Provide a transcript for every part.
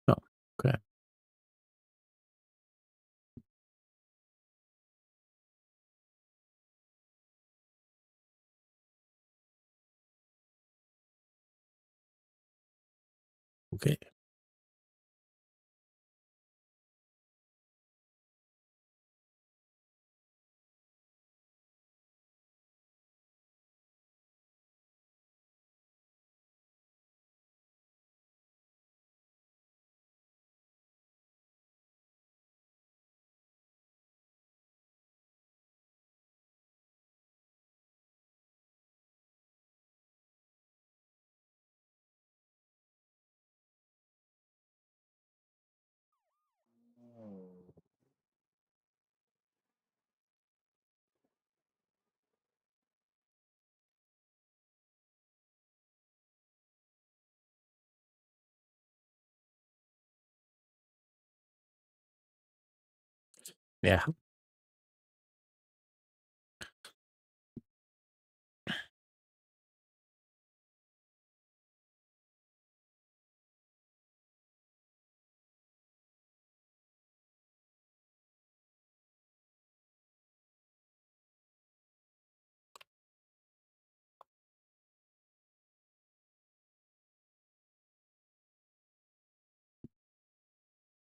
Oh, okay. Okay. Ja,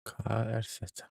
KRZ.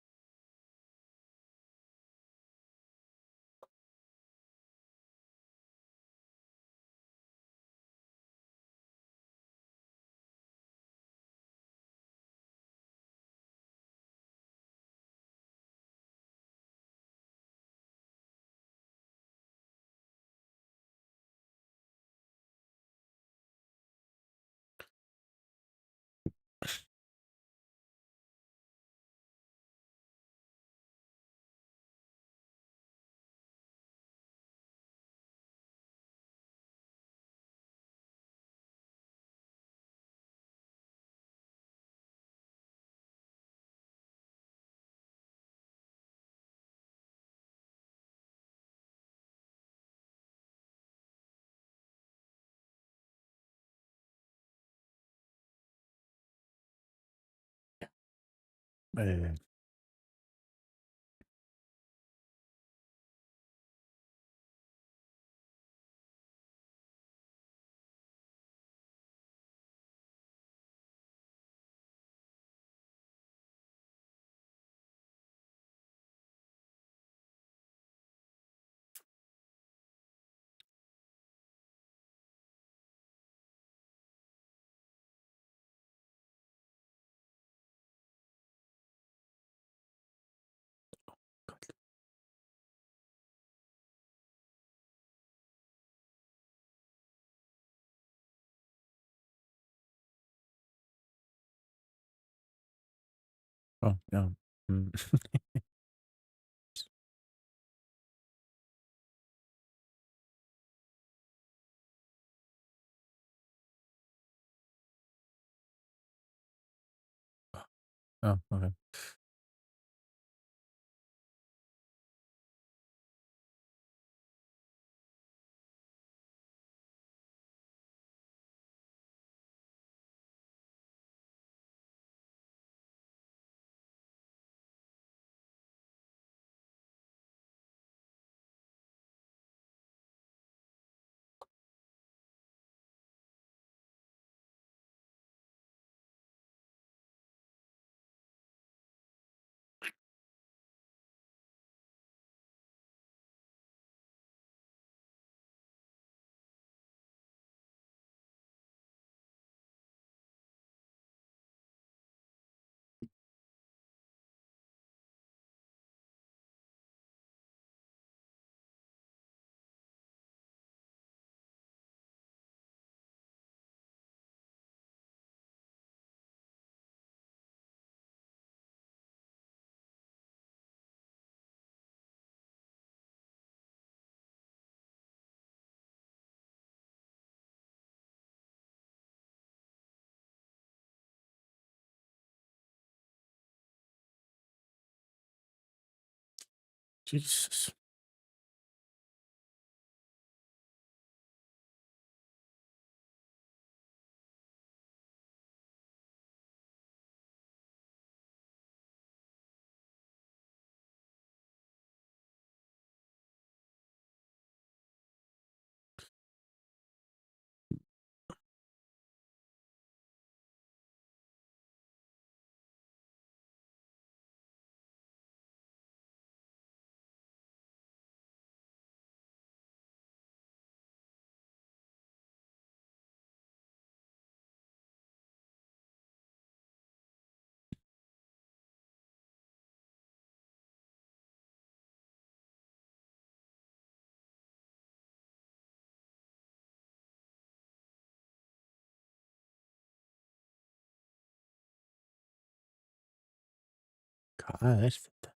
Eh, Gott. Oh, ja. Mhm. Ja, okay. Jesus. Caspita.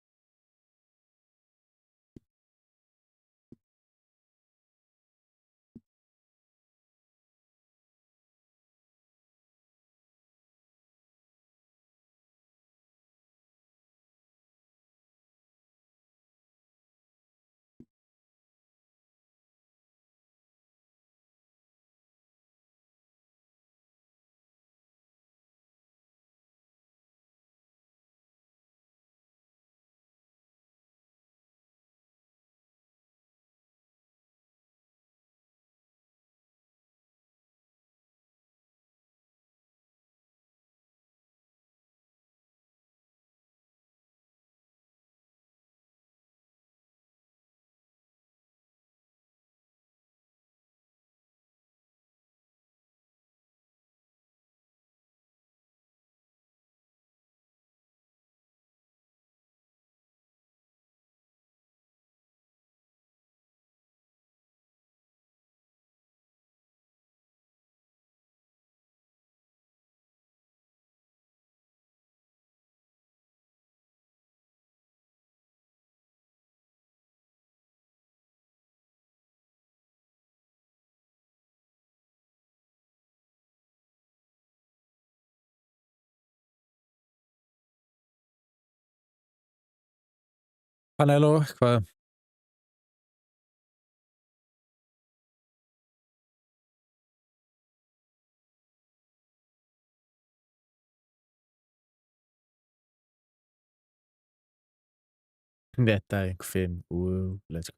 Hallå, hvað? Þetta er einhver 5. Let's go.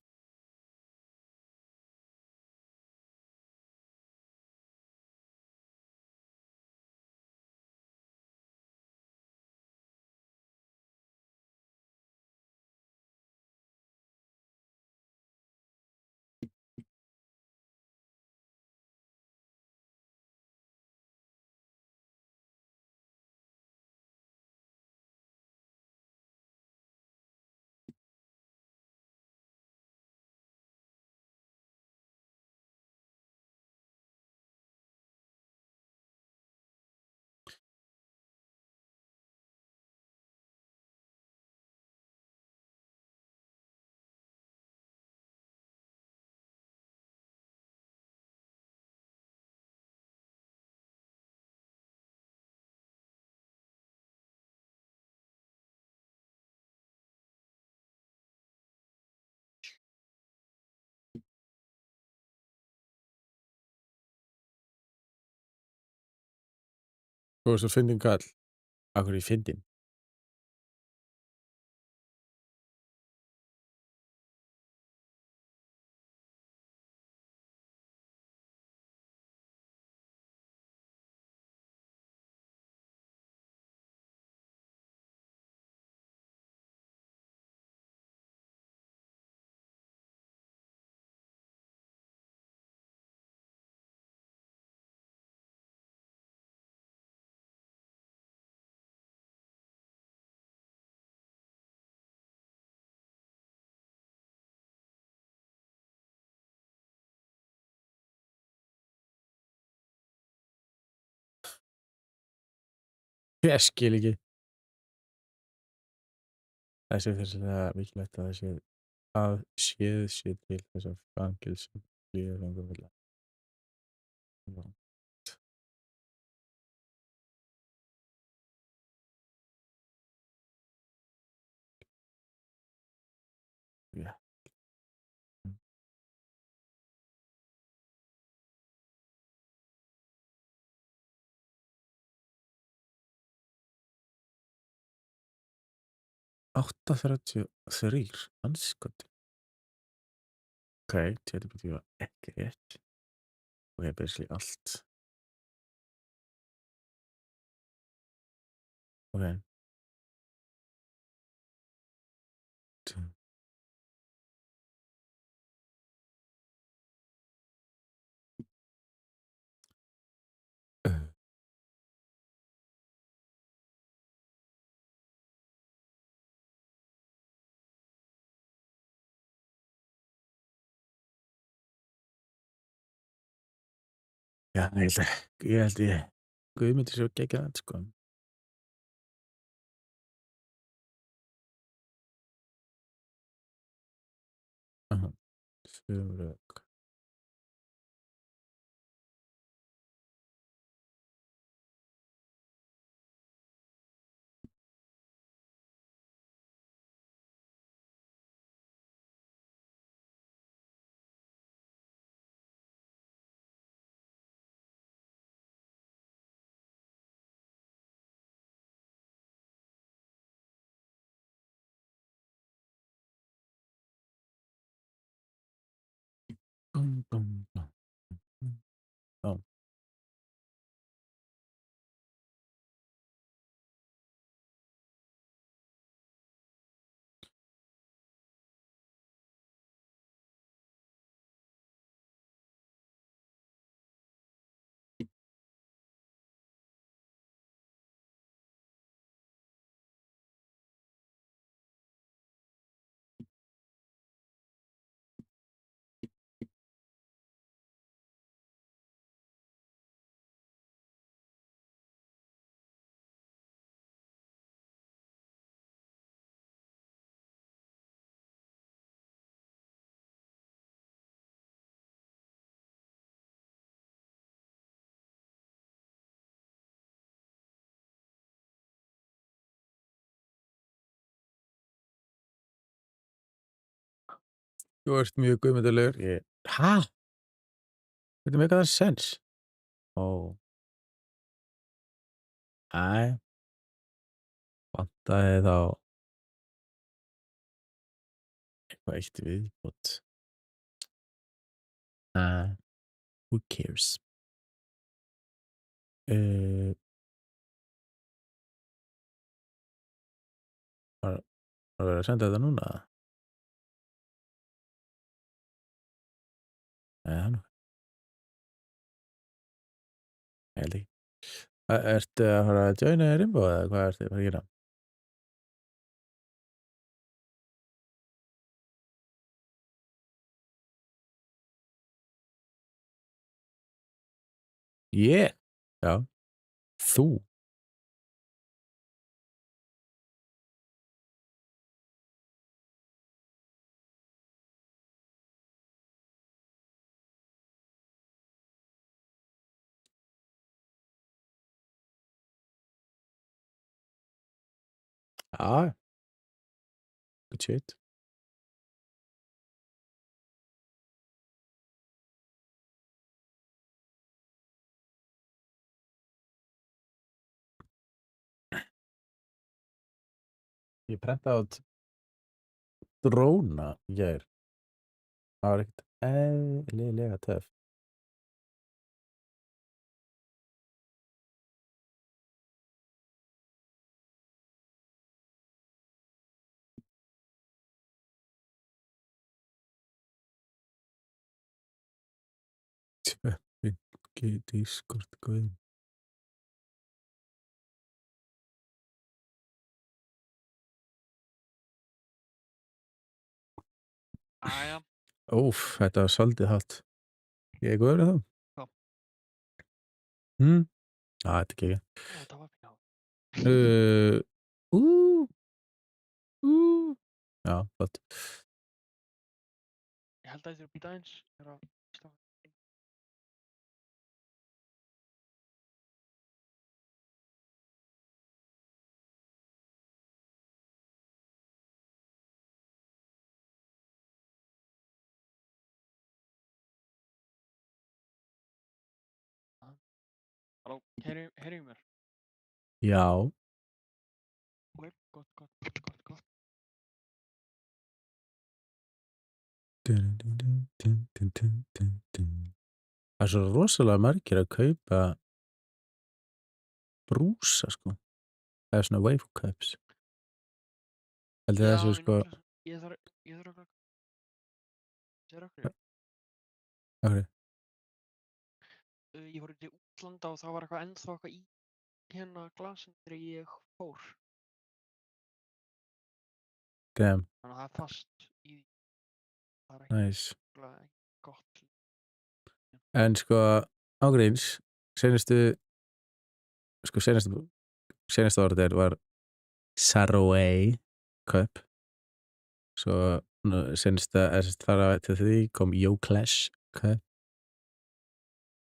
Þú ert svo fyndinn kall. Af hverju er ég fyndinn? Ég skil ekki. Það sé fyrstilega mikilvægt að séð sé til þess að fangelsi líði fangavörður. Ja. 8:33, andskotinn. Ókei, ChatGPT var ekki rétt. Ok, basically allt. Ok. Já, ég held Guðmundur sé geggjaður sko. Aha. Svörök. Búm, búm, búm, búm. Já. Þú ert mjög guðmyndarlegur. Ha? Hvernig meikar það sens? Ó, æ, vantaði þá Og eitt viðbót. Who cares? Uh, var verið að senda þetta núna? Nei, það nú. Ég held ekki. Ertu að fara að joina Rimbo eða hvað ertu að fara að gera? Ég? Já. Þú? Já. Good shit. Ég prenta át dróna í gær. Það var ekkert eðlilega töff. Tjöppi Discord guð. Jæja. Úff, þetta var svolítið hátt. Ég er góður í það? Já. Þetta er ekki. Þetta var fínt. Já, flott. Ég held að þið eru að býta eins. Ég er að slá. Halló, heyrðu mér? Já. Ok, gott. Það er svo rosalega margir að kaupa brúsa, sko. Það er svona waifu cups. Heldur það séu, sko... Ég þarf að... Sér okkur? Okkur. Ég fór til útlanda og það var ennþá eitthvað í hérna glasin þegar ég fór. Damn. Þannig að það er fast í... Það er Nice. gott. En sko, ágríns, senastu orðið var Saraway Cup. Svo senasta, þar til því kom Yo Clash Cup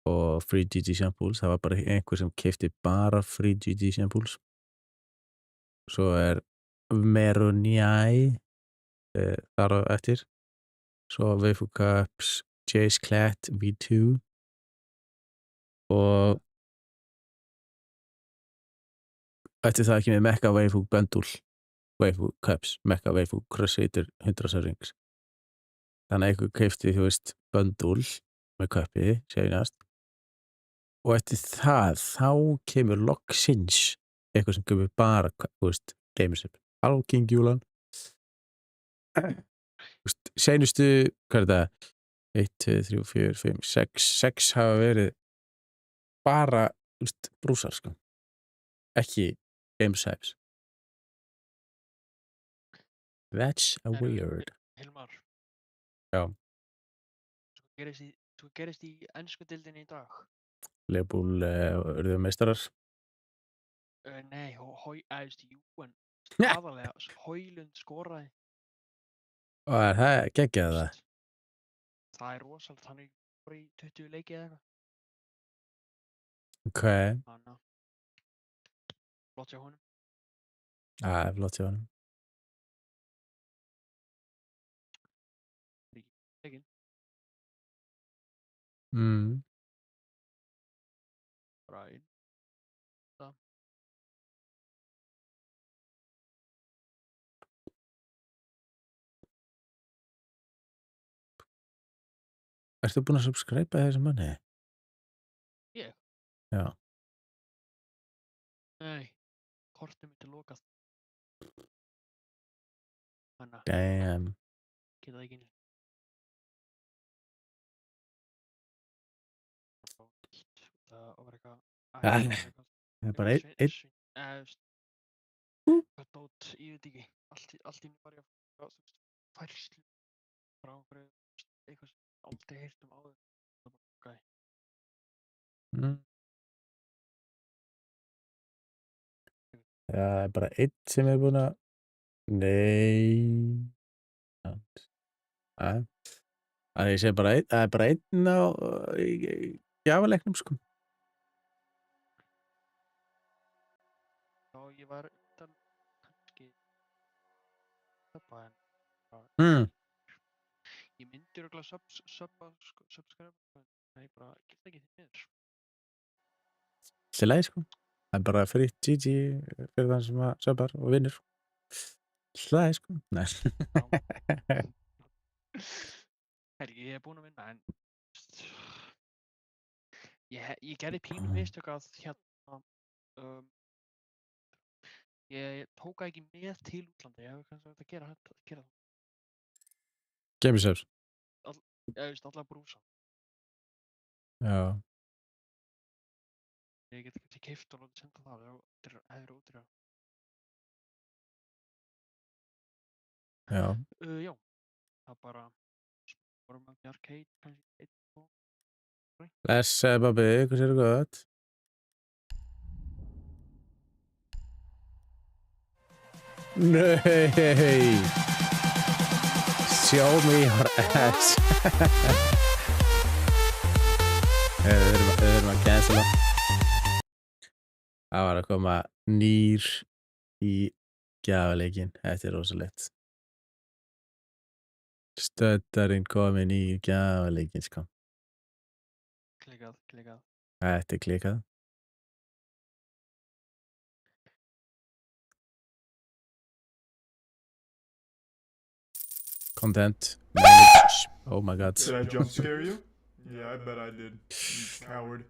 og Free GG Shambles. Það var bara einhver sem keypti bara Free GG Shambles. Svo er Merunjai þar á eftir. Svo Waifu Cups, Jace Clat V2 og eftir það ekki með Mekka Waifu Bundle Waifu Cups, Mekka Waifu Crusader 100 rings. Þannig að einhver keypti, þú veist, Bundle með kuppi, senast. Og eftir það, þá kemur loksins eitthvað sem kemur bara, þú veist, Gamersip. King Júlan. Senustu, hvað er það? 1, 2, 3, 4, 5, 6 hafa verið bara, þú veist, brúsar, sko. Ekki Gamesipes. That's weird. Hilmar. Já. Svo gerist í ensku deildinni í dag. Liverpool urðu meistarar. Nei, en aðalega Højlund skoraði. Og er það geggjað það? Það er rosalega, hann er bara í 20 leiki eða eitthvað. Ok. Þannig að flott hjá honum. Það er flott hjá honum. Leikinn. Bara inn. Það. Ertu búinn að subscriba þessum manni? Ég? Já. Nei, kortið mitt er lokað. Þannig að Damn. geta það ekki einu sinni fá nýtt. Það var eitthvað, Það það var eitthvað, er bara eitthvað einn. eitthvað dót, ég veit ekki. Allt í einu var ég að fá, þú veist, færslu frá einhverju, þú veist, eitthvað sem ég aldrei heyrt um áður. Það var bara gæði. Mm. Já, það er bara einn sem er búinn að nei. Það ég segi bara einn, það er bara einn á í gjafaleiknum, sko. Já, ég var undan kannski subba en bara, Mm. ég myndi örugglega subscribe, en ég bara get það ekki því miður. Allt í lagi, sko. Það er bara fritt GG fyrir þann sem að subbar og vinnur. Allt í lagi, sko. Nei. Herri, ég er búinn að vinna en ég gerði pínu mistök að um, ég tók það ekki með til útlanda. Ég hefði kannski hægt að gera það. Game subs. Ég veist alla brúsa. Já. Ég get ekki keypt og látið senda það. Það er ódýrara. Já. Já, það bara vorum að arcade kannski 1, 2. Blessa, Babbi, hvað sér gott? Nei! Show me your ass. Við erum að cancela. Það var að koma nýr í gjafaleikinn. Þetta er rosalegt. Stöddarinn komin í gjafaleikinn, sko. Klikkað. Þetta er klikkað. Content. Manage. Oh my god. Did I jump scare you? Yeah, I bet I did. You coward.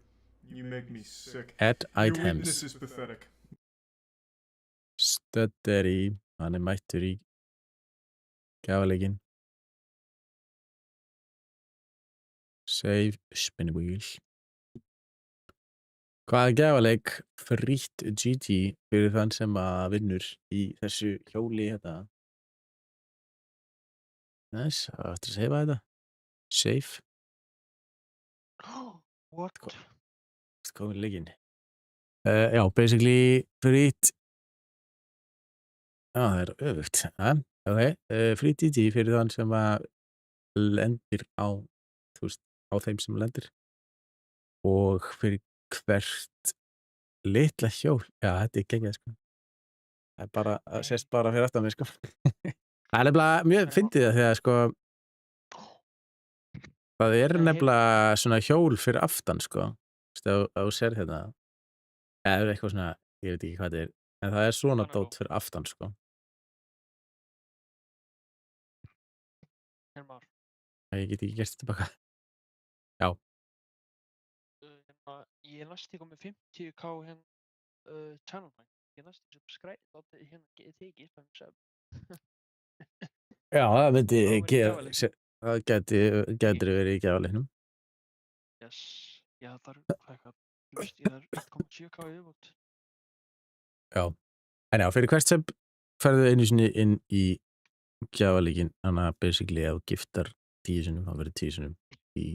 You make me sick. Add Your items. weakness is pathetic. Stöddari. Hann er mættur í gjafaleikinn. Save spin wheel. Hvaða gjafaleik frítt GT fyrir þann sem að vinnur í þessu hjóli hérna? Næs, það var eftir að seifa þetta. Save. What? Hvað er leikinn? Já, basically frýtt. Já, það er öfugt. Ok, frýtt GT fyrir þann sem að lendir á, þú veist, á þeim sem lendir. Og fyrir hvert litla hjól. Já, þetta er geggjað, sko. Það er bara, það sést bara fyrir aftan mig, sko. Það er nefnilega mjög fyndið það þegar, sko, það er nefnilega svona hjól fyrir aftan, sko. Þú veist, ef þú sér hérna. Eða eitthvað svona, ég veit ekki hvað þetta er. En það er svona dót fyrir aftan, sko. Hermar. Ég get ekki gert þetta tilbaka. Já. Ég næst ykkur með 50k channel point. Ég næst subscribe, getið þið ekki spæm sub. Já, það myndi Þá verið í gera, gjafaleiknum. það gætir verið í gjafaleiknum. Yes, ég þarf eitthvað, þú veist, ég þarf 1,7k viðbót. Já. En já, fyrir hvert sem ferðu einu sinni inn í gjafaleikinn, þannig að basically ef þú giftar 10 sinnum, þá verður 10 sinnum í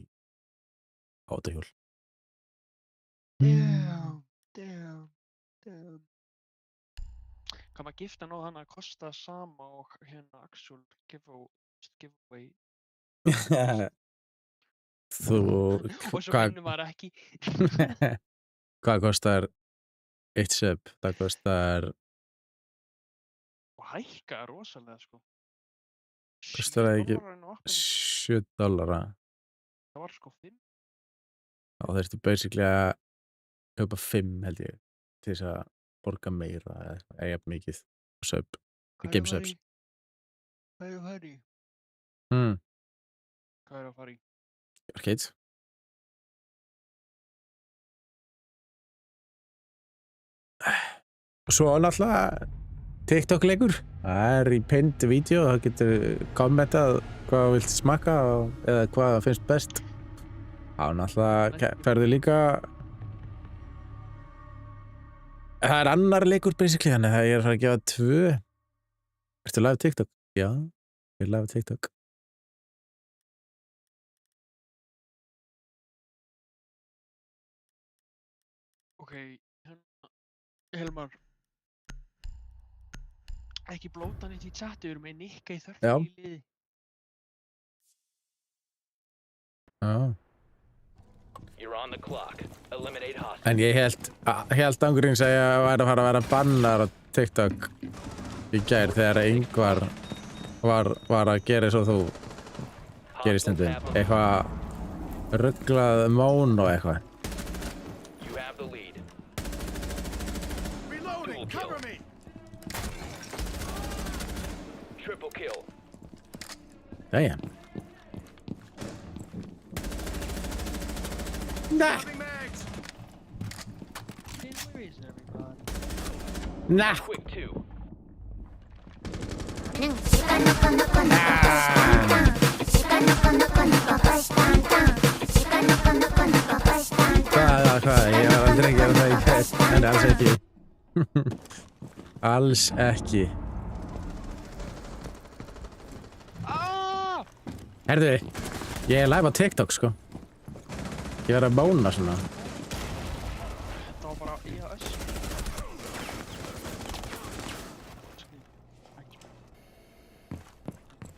átahjól. Damn. Kann maður gifta nóg þannig að kosta sama og hérna actual giveaway. Þú, Og svo vinnur maður ekki. Hvað kostar eitt sub? Það kostar Og hækka rosalega, sko. Kostar það ekki $7 inn á appinu. $7? Það var sko 5. Þá þurftu basically að kaupa 5 held ég til þess að borga meira eða jafn mikið sub í game subs. Hvað er að fara í? Hmm. Hvað er að fara í? Arcade. Svo náttúrulega TikTok-leikur. Það er í pinned vídeo, það getur kommentað hvað þú vilt smakka eða hvað það finnst best. Það er náttúrulega ferðu líka. Það er annar leikur basically, þannig að ég er að gefa 2. Ertu live TikTok? Já, ég er live TikTok. Ok, Hilmar. Ekki blóta neitt í chati, við erum með Nikka í þörfni Já. í liði. Já. You're on the clock. Eliminate hostiles. En ég held ángurinn segja að væri að fara að vera bannar á TikTok í gær þegar Ingvar var að gera eins og þú gerir stundum. Eitthvað rugglað món og eitthvað. You have the lead. Reloading! Dual kill. Cover me! Triple kill. Jæja. Nah, Having mags! Hey, where is everybody? nah. Quick 2. Hvað, ég var aldrei að gera það í test, en alls ekki. Alls ekki. Ah! Herðu, ég er live á TikTok, sko. Ég verð að bóna svona. Þetta var bara IAS.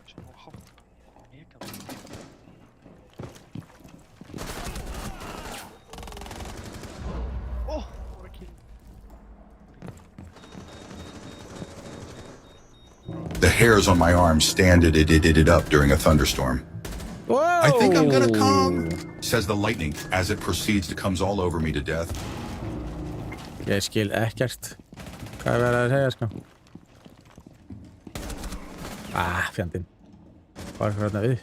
Sem var hátt. Mega. Ó, það var ekki. The hairs on my arm stand it up during a thunderstorm. Whoa! I think I'm gonna come, says the lightning as it proceeds to comes all over me to death. Ég skil ekkert. Hvað er verið að segja, sko? Fjandinn. Hvað er hérna uppi?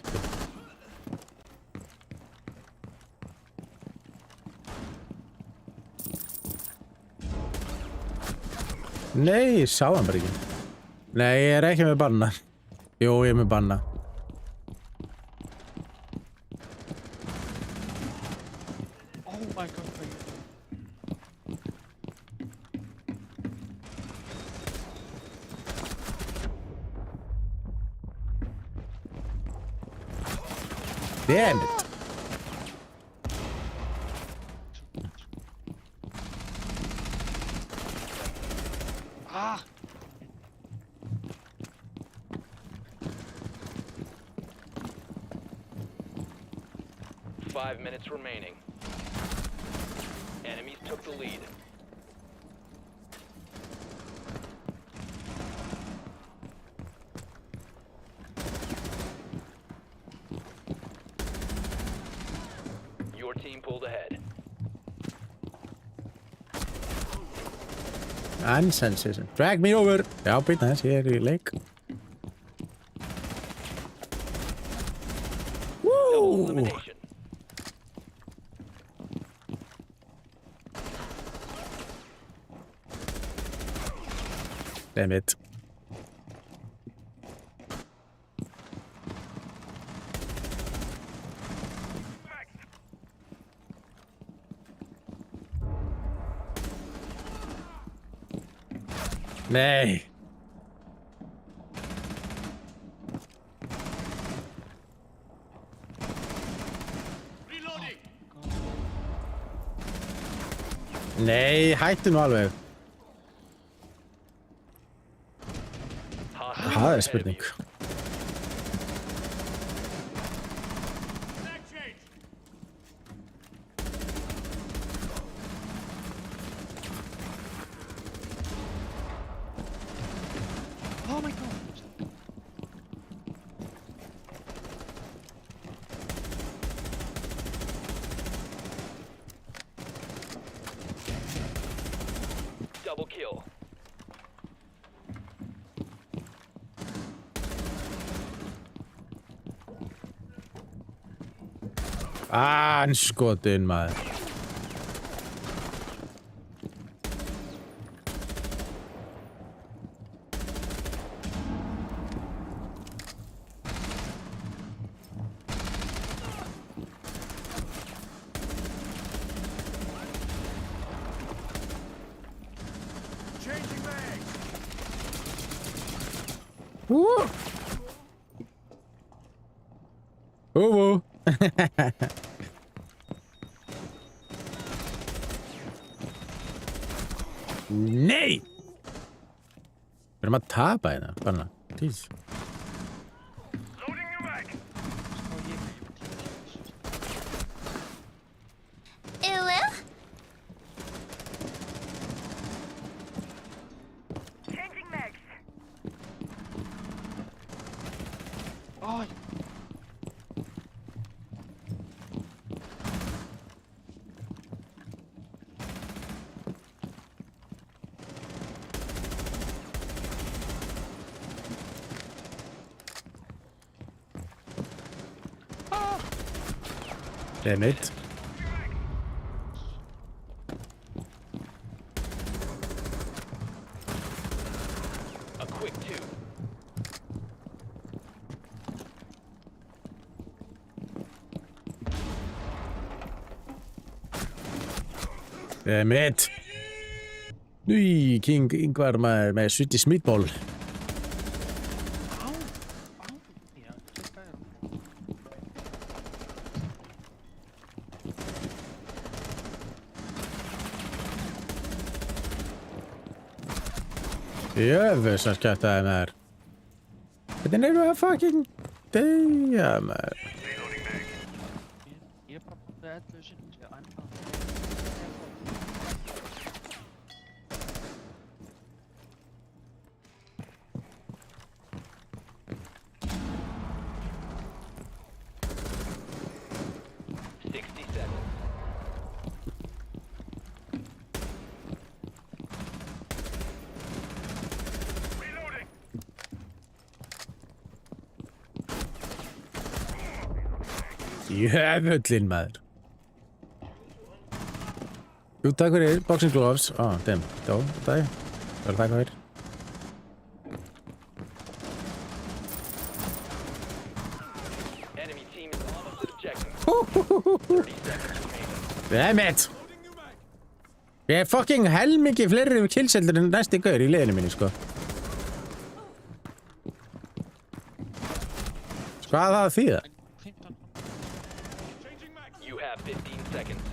Nei, ég sá hann bara ekki. Nei, ég er ekki með banna. Jú, ég er með banna. Oh my god, hvað ég... Damn it. Ah! 5 minutes remaining. Enemies took the lead. Your team pulled ahead. Nonsense. Drag me over. Já, býta þess, ég er í leik. Double elimination. Damn it. Nei. Reloading! Nei, hættu nú alveg. Hostiles Það ahead er of spurning. you. Mag change! Oh my god! Double kill. Anskotin, maður. Changing mags. Nei! Við erum að tapa hérna, banna. Jeez. Loading new mag. Sko ég með Changing mags. Æ, Damn it. A quick 2. Damn it. Núi, King Ingvar með Swedish Meatball. á, já, klikkaði hann. Jöfusar kjæftaði maður. Hvernig eru að fucking deyja maður? Ég bara búið 11 sinnum, sko, ennþá. Jöfullinn maður. Jú, takk fyrir boxing gloves. Damn. Já, það er takk fyrir. Enemy team is almost at objective. 30 seconds remaining. Damn it. Ég er fucking helmingi fleiri killseldur en næsti gaur í liðinu minni, sko. Hvað það þýða? 15. You have 15 seconds.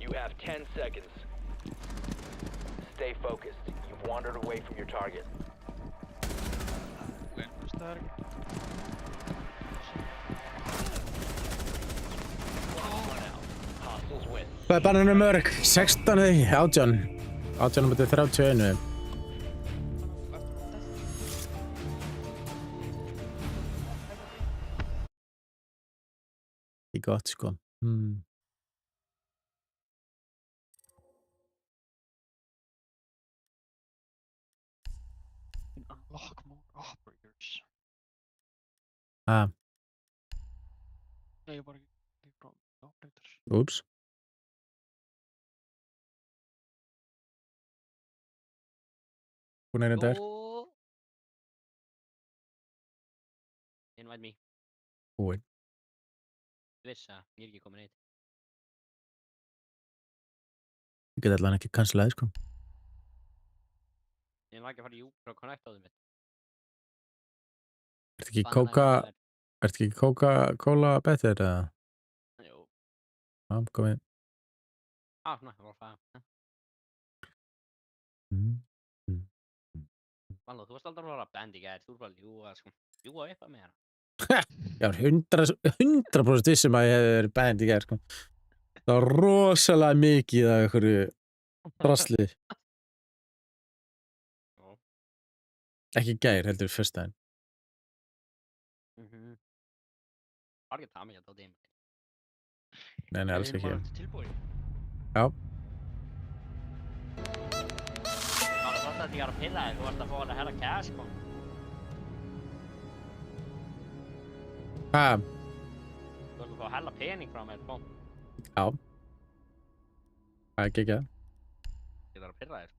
You have 10 seconds. Stay focused. You've wandered away from your target. Það er ekki. Hostiles win. Hvað er banninu mörg? 16 eða 18? 18 mútið 31. Í gott, sko. Unlock more operators. Nei, ég bara operators. Úps. Hún er þetta. Oh. Invite me. Búinn. Viss að ég er ekki komin eitt. Ég get allan ekki cancelaði, sko. Ég er ekki að fara í Uber og connect á þau mitt. Ertu ekki Coca-Cola betur, eða? Jú. Já, komið. Svona, það var það. Valur, þú varst aldrei að vera band í gær. Þú er bara að ljúga upp að mér. Ég var 100% vissum að ég hef verið banned í gær, sko. Það var rosalega mikið af einhverju drasli. Ekki gær, heldur fyrst daginn. Var ekki að það mig að dáta í mig. Nei, alls ekki. Var þetta tilbúið? Já. Valur, þú varst að ekki að pilla þig. Þú varst að fá að hella cash, sko. Ha, Þú ætlar að fá hella pening frá mér, bóm. já. Það er geggjað. Ég þarf að pirra þér.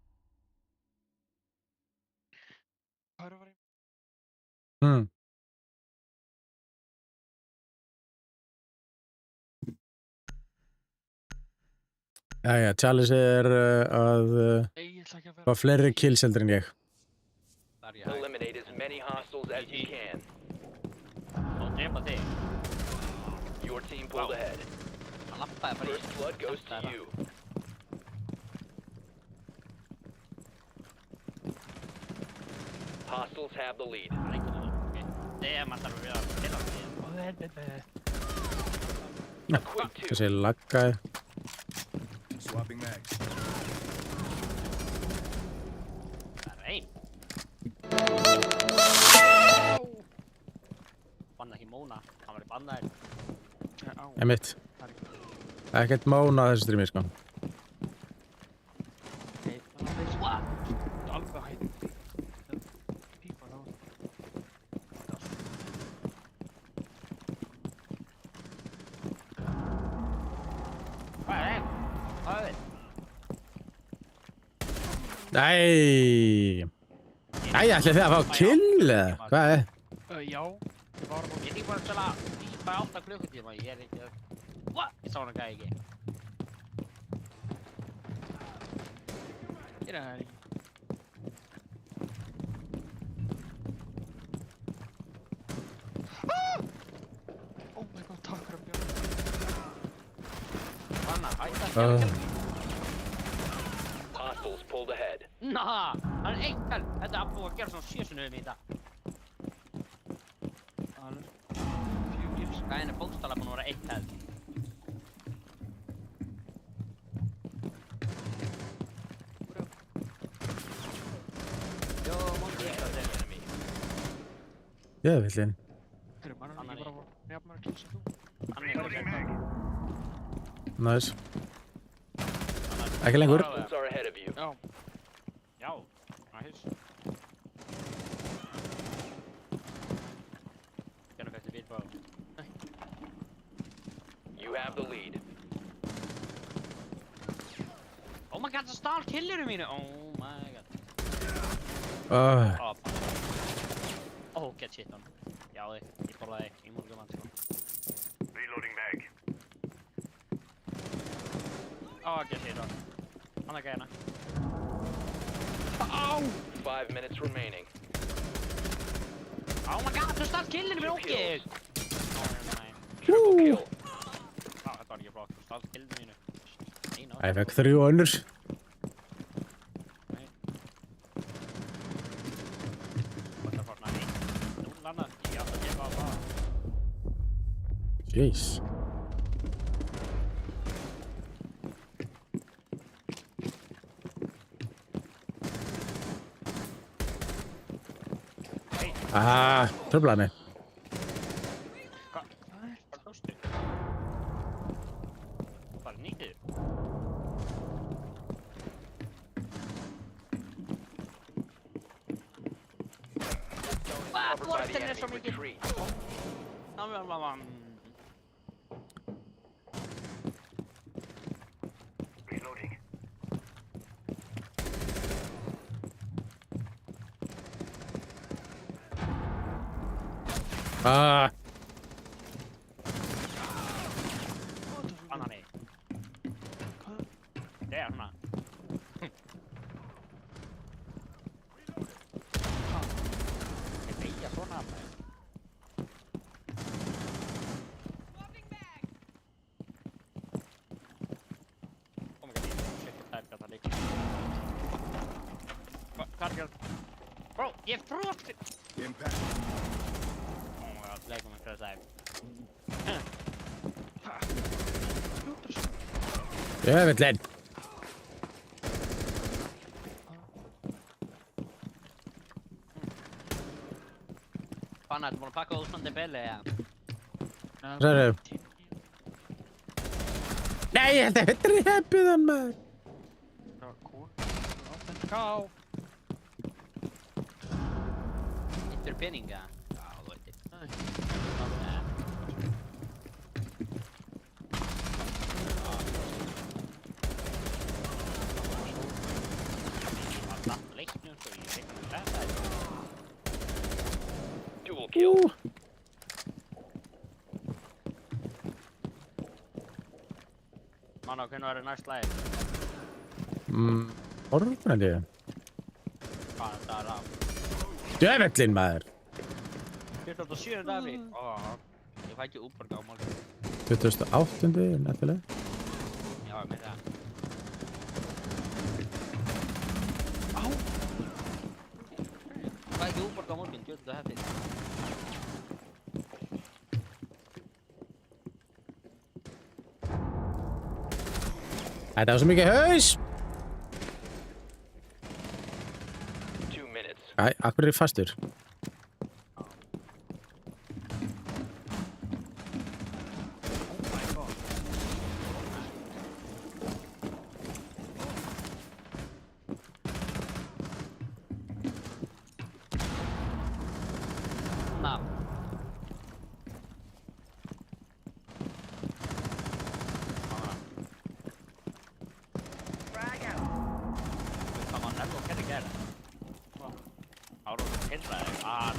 Hvað er að vera í? Hmm. Jæja, challenge er að Nei, ég ætla ekki að fá vera. fleiri kills heldur en ég. Það er ég hægt. Eliminate as many hostiles as you can. Og drepa þig. Your team pulled ahead. Hann lappaði bara í. First blood goes to you. Hostiles have the lead. Það er einhvern veginn. Ok. Damn, hann þarf að vera að pirra þig. A quick two. Þessi laggaði. Swapping mags. Það er ein. Banna ekki Móna. Hann var í bannaðir. Á, Einmitt. það er ekki. Það er ekkert món á þessu streami, sko. Nei, það er alveg að hætta. Pípa þá. Hvað er ein? Hvað er þið? Nei, ætlið þið að fá kill eða? Hvað er? Já, ég var Ég er líka bara að spila FIFA 8 klukkutíma. Ég er ekki að... What? Ég sá hana gæði ekki. Ég er það ekki. Oh my god, takk fyrir að bjóða. Banna, hætti að skjáða kill. Hostiles pulled ahead. Nah, hann er eitt held. Þetta er búið að gera svona 7 sinnum í þetta. Alveg. 4 kills. Gæðin er bókstala búin að vera eitt held. Jó, móti ég það þegar. Jöfnvillin. Herru, mann, Annan ég var að nefna að kills þú. Hann er ekki að Næs. Ekki lengur. Hostiles are ahead of you. Já, Já, næs. Gerðu hvað þið vil bara. You have the lead. Oh my god, það stál killirum mínu. Oh my god. Oh, Oh, get shit on. Já, ég borðaði í morgun mann, sko. Reloading mag. Oh, get shit on. Hann er gæðina. 5 minutes remaining. Oh my god, þú stál killirum mínu, Two kills. ok. Nei. Triple kill. Þetta var ekki blokk, þú stál killirum mínu. Einu ég fekk 3 önnur. What the fuck, nei. Nú landa, ég átt að gefa á það. Jeez. Tröflaði mig. Hvað tókstu? Hvað er nýtið? Covered by the enemy. Retreat. Reloading. Banani. Det er sånn. Jeg veier sånn her. Kom igjen, shit, det er det ikke. Hva er det? Bro, jeg frågte! Impact. Oh my god, legg meg til seg. Jöfnvillin. Fan, du må pakke Osman til Belle, ja. Særu. Nei, þetta er drepið hann maður. það var kón. Áttend ká. Hittir peninga? Já, þú veit. Nei. Svona, hvernig var það næst lagi? Orðnandi. Hvað, það er af? Djöfellin, maður. 27. dagur. Ég fæ ekki útborga á morgun. 28. Nættilega. Já, ég meina það. Á! Ég fæ ekki útborga á morgun, djöðu það hefði. Þetta var svo mikið haus. 2 minutes. Æ, akkur er ég fastur? Oh my god. Na. Hvað maður nefnir og hvernig gera? Ára og tilræði að...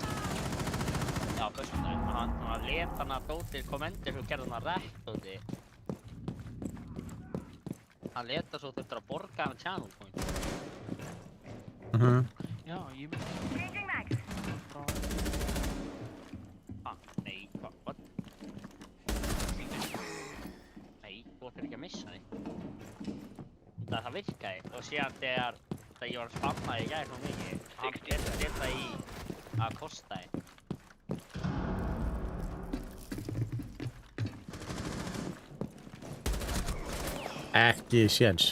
Já, föstudaginn. Hann let hann að dótið kommentir og gerði hann að rett dótið. Hann let það svo þurftur að borga hann channel point. Já, ég myndi... Bra. Nei, what? Nei, þú ættir ekki að missa því. Það virkaði og síðan þegar ég var að spamma í gær svo mikið, hann þetta í að kosta því. Ekki séns.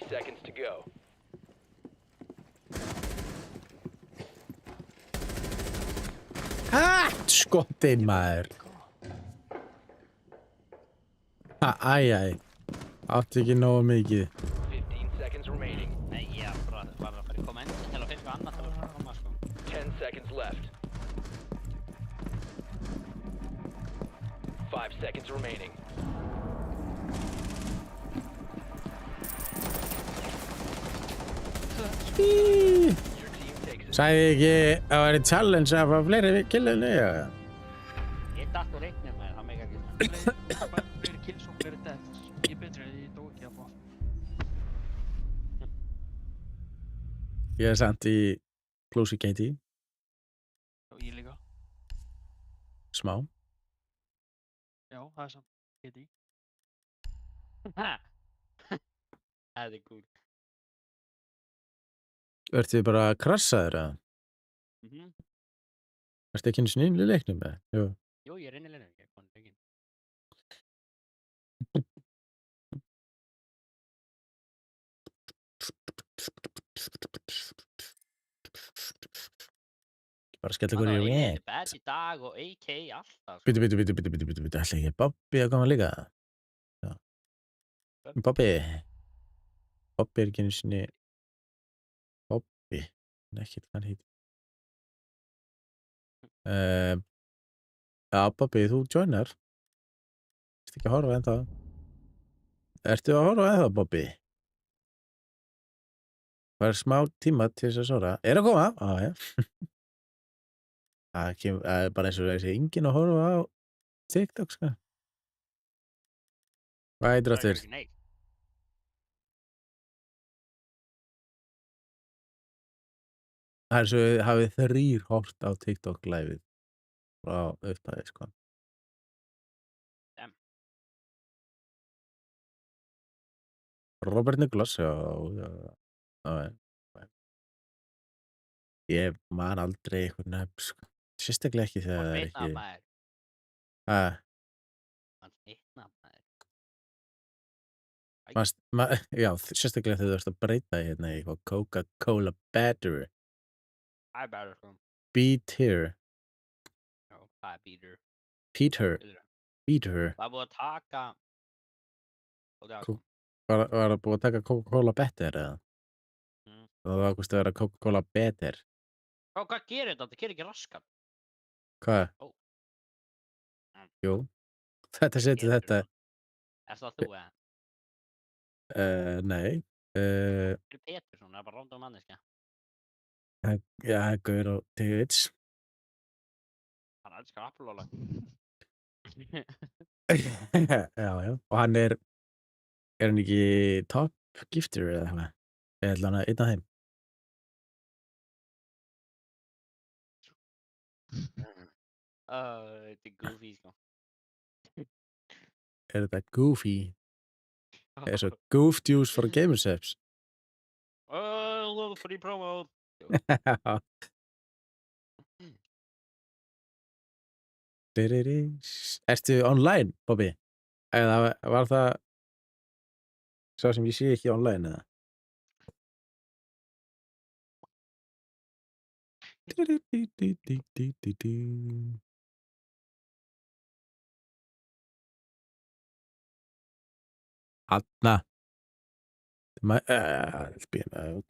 Seconds to go. Skottin, maður. Æ. Átti ekki nógu mikið. 15 seconds remaining. Nei, ég var að fara í kommenti til að finna eitthvað annað til að koma, sko. 10 seconds left. 5 seconds remaining. Your team takes it. Sæði ekki að það væri challenge að fá fleiri killinu, já. Ég datt úr reiknum með það mega ekki. Fleiri kills og fleiri deaths. Ég er betri en ég dó ekki að fá. Ég er samt í Close KT, Og ég líka. smá. Já, það er samt. Ég því. Það er cool. Ertu bara krassaður, eða? Ertu ekki einu sinni inn í leiknum, eða? Jú. Jú, ég er inn í leiknum, ég er komin leikinn. Bara skella ykkur í Ég rétt. er bad í dag og AK alltaf. Býtu, ætla ekki Bobby að koma líka? Já. Bobby er ekki einu sinni Bobby, ekkert hvað hann heitir. Já, Bobby, þú joinar. Ertu ekki að horfa ennþá? Ertu að horfa ennþá, Bobby? Það smá tíma til þess að svara. Er að koma? Já. Það er bara eins og þessi enginn að horfa á TikTok, sko. Hvað heitir aftur? Nei, Það er svo þið hafið 3 hort á TikTok live-ið frá upphæði, sko. Damn. Robert Nicholas, já. Ég man aldrei eitthvað nefn, sko. Sérstaklega ekki þegar það er Hann ekki... maður. Hann fitna maður. Já, sérstaklega þegar þú ert að breyta hérna í eitthvað Coca-Cola Battery. Það er bara sko. Beater. Já, það er beater. Peter. Það er búið að taka... Var það búið að taka Coca-Cola Better, eða? Það var ákvæmst að vera Coca-Cola Better. Hvað gerir þetta? Það gerir ekki raskat. Hvað? Jú. Þetta setur þetta, Er það þú eða? nei. Petersson, það er bara random manneskja. Já, gaur á Twitch. Hann elskar Apple-óla. Já. Og hann er hann ekki top gifter eða eitthvað? Ég ætla hann að einn af þeim. Þetta er goofy, sko. Er þetta Goofy? Er svo Goof Juice for Gamersaps? Little free promo. Ertu online, Bobby? Eða var það sá sem ég sé ekki online eða? Hanna.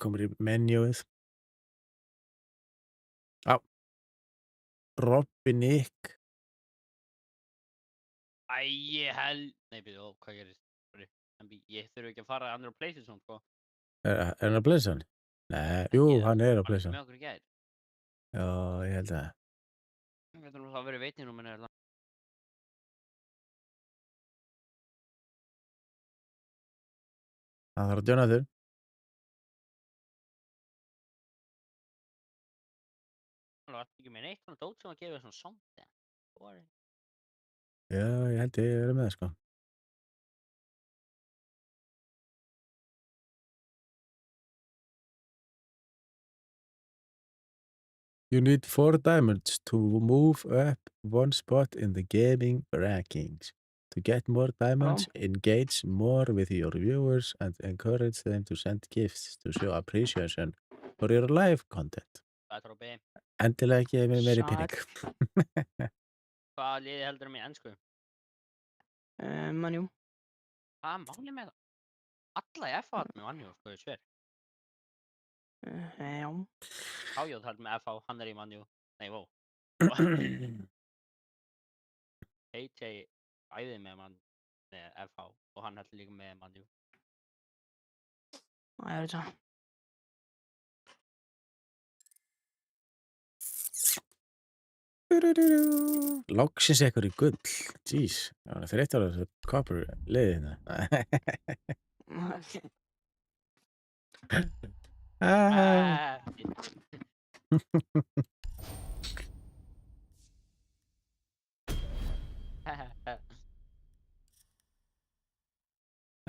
Komur í menjúið. Já. Robby Nick. Nei, byrju, hvað gerist? Sorry. Ég þurfi ekki að fara að andra places, sko. Er hann að blessa hann? Nei, jú, hann er að blessa hann. Með okkur í gær. Já, ég held að. Við getum þá verið veitingrúminu hérna. Það þarf að djóna þurr. Það var ekki með neitt svona dót sem að gefa svona sondi. Já, ég held ég verið með það, sko. You need 4 diamonds to move up one spot in the gaming rankings. To get more diamonds, engage more with your viewers and encourage them to send gifts to show appreciation for your live content. Það er Robby. Endilega ekki með meiri pening. Hvaða liði heldur í ensku? Manjú. Hvað er málið með það? Alla í FH heldur með Manjú, sko, ég sver. Já. Hájóð heldur með FH, hann er í Manjú. Nei, vó. AJ æði með FH og hann heldur líka með Manjú. Það er þetta. Loksins ekkur í gull. Jeez, það var 30 ára þessu copper liðina.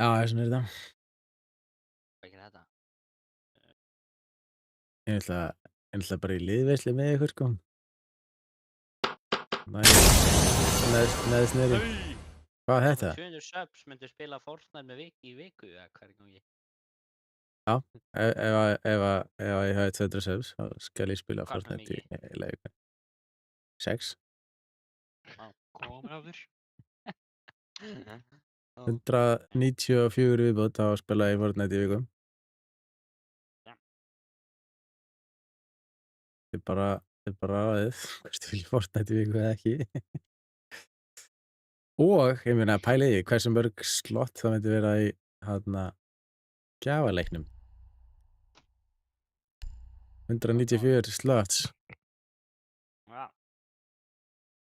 Já, þessum er þetta. Hvað er þetta? Ég ætla bara í liðveisli með ykkur, sko. Neðst niðri. Hvað er þetta? 200 subs myndu spila Fortnite í viku eða hvað er gangi? Já, ef ég hafi 200 subs, þá skal ég spila Hvað er það Fortnite í mikið? leik. 6. Komið af þér. 194 viðbót á að spila í Fortnite í viku. Já. Þið bara aðeins, hvort þið viljið Fortnite í viku eða ekki. Og, ég meina, pæli í hversu mörg slott það myndi vera í gjafaleiknum. 194 slots. Já.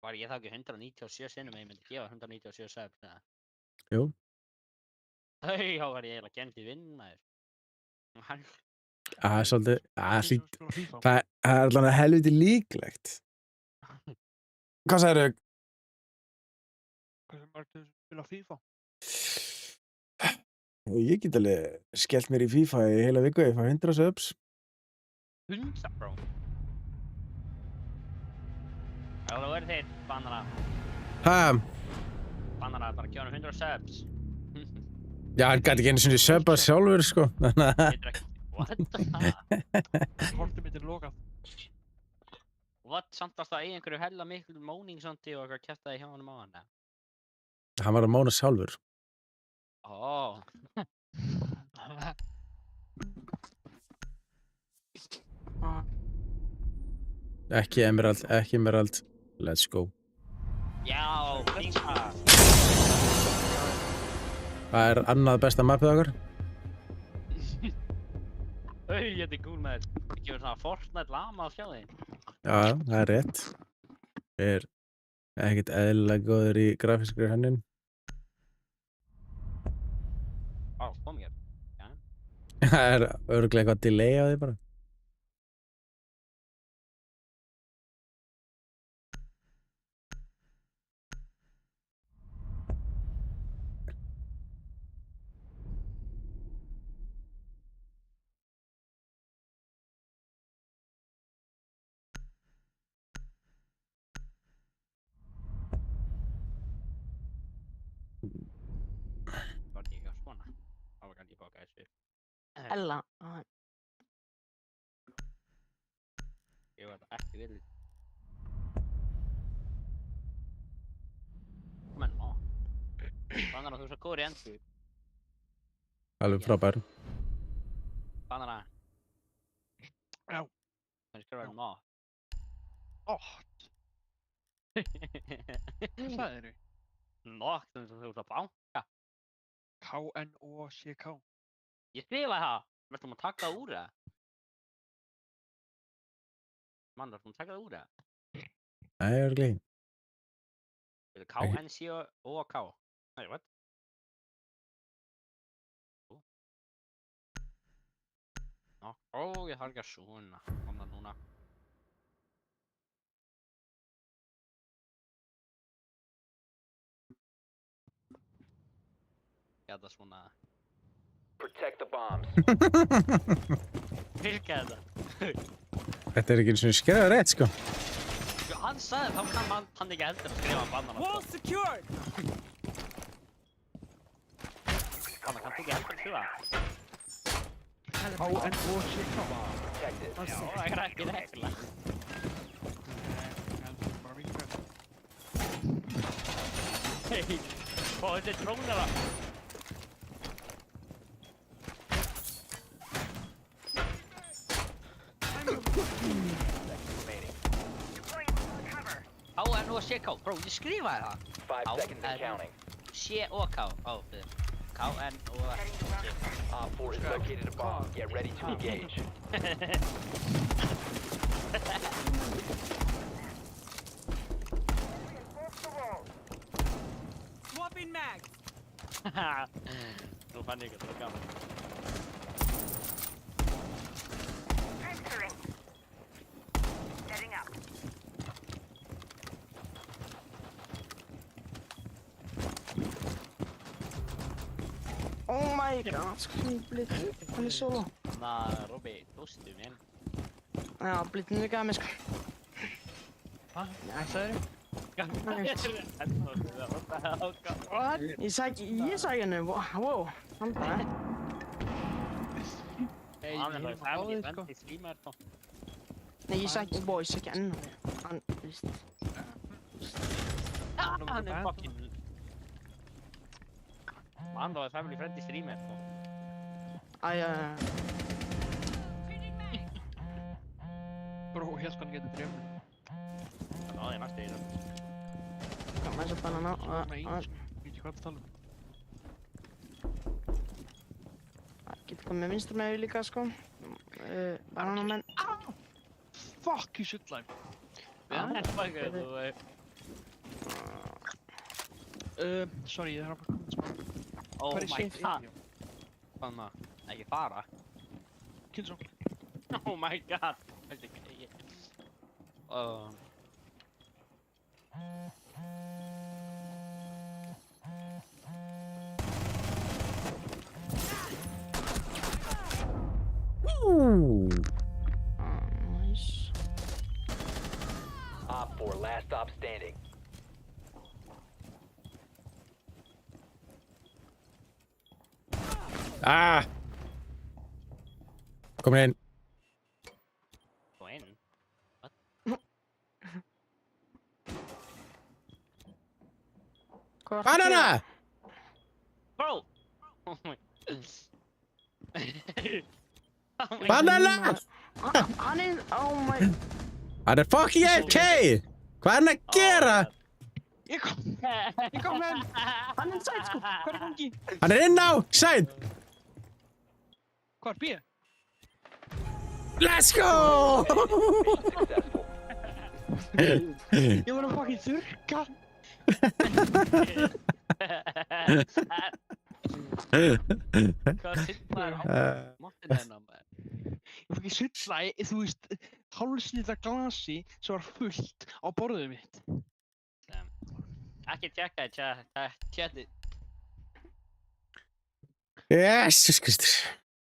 Var ég þá ekki 197 sinnum að ég myndi gefa 197 subs eða? Jú. Þá var ég eiginlega gæmt í vinn, maður. Það er svolítið, FIFA. það er allavega helviti líklegt. Hvað sagðirðu? Hvað sem margir spila FIFA? Ég get alveg skellt mér í FIFA í heila viku, ég fá 100 subs. 100, bro. Það verður þeir, bannara. Bannara, bara gefa hann 100 subs. Já, hann gæti ekki einu sinni subba sjálfur, sko. Veitur ekki, what the Hortið mitt er lokað. What, samt varst það í einhverju hella miklu móningsandi og eitthvað kjaftaði hjá honum á hann, eða? Hann var að móna sjálfur. Ó. Ekki Emerald. Let's go. Já, binga. Það annað besta mappið okkar. Þetta cool með þetta. Ekki verið svona Fortnite lama að sjá þig. Já, það rétt. Ekkert eðlilega góður í grafískri hönnun. Kom hér. Já. Það örugglega eitthvað delay á því bara. Var þetta ekki svona? Það var kannski baka þessu. Ella. Ég var þetta ekki vilja. Men, Þannig að þú er svo góður í ennsku. Alveg frábær. Þannig að... Já. Þannig skrifaði má. Ótt. Hvað sagðir þú? Nótt, þú ert að banka. K-N-O-C-K. Ég skrifaði það. Verðum að taka það úr það? Mann, verðum að taka það úr það? Nei, örugglega. K-N-C-O-K. Nei, what? Ég þarf ekki að svona. Kom það núna. Þetta svona. Protect the bombs. Virkaði þetta? Þetta ekki einu sinni skrifað rétt, sko. Hann sagði þá kann hann ekki heldur að skrifa bannana. Wall secured! Hann kann ekki heldur að skrifa. K-N-O-C-K. Protected. Já, það er ekki regla. Hei, hvað þetta er trónara? K-N-O-C-K, bro, ég skrifaði það. 5 seconds and counting. C-O-K, K-N-O-C-K. Op 4 has located a bomb. Get ready to engage. Swapping mags. Nú fann ég ekki að það var gaman. Setting up. Oh my god, blít, hann er solo. Robby, tóstu minn. Já, blítinn er gæmi, sko. Hvað? Ætlaðir þú? What? Ég sæki henni, wow, hann bara. Hann er það family friendly streamer, þá. Nei, ég sæki enn hann, víst. Hann er fucking... Hann það var family friendly streamer, þá. Bró, hélt hann getur drefnum. Já, ég næstu í það. Kom þess að banana. Nei, sko. Veit ég hvað það tala um. Getur komið vinstra með líka, sko. Bananamenn. Fuck, you should live. Sorry, ég þarf að koma smá. Oh Hvað er my safe god. area? Hvað maður? Ekki fara? Killzone. Oh my god. Þetta er ekki... Nice. Op 4, last stop standing. Ah! Komin inn. Gå inn? Hvað Banana! Bro! Oh my... Oh my Banana! Hann er, oh my... Hann er fucking AFK! Hvað er hann að gera? Ég kom með hann! Hann er sæt sko! Hvað er í gangi? Hann er inn á! Sæt! Hvað er B? Let's go! Successful. Ég var að fucking þurrka! Hvað sýtlar á máttinu hennar maður? Ég fucking sullaði, þú veist, hálfslítra glasi sem var fullt á borðið mitt. Ekki tjekka chatið. Jesus Kristur.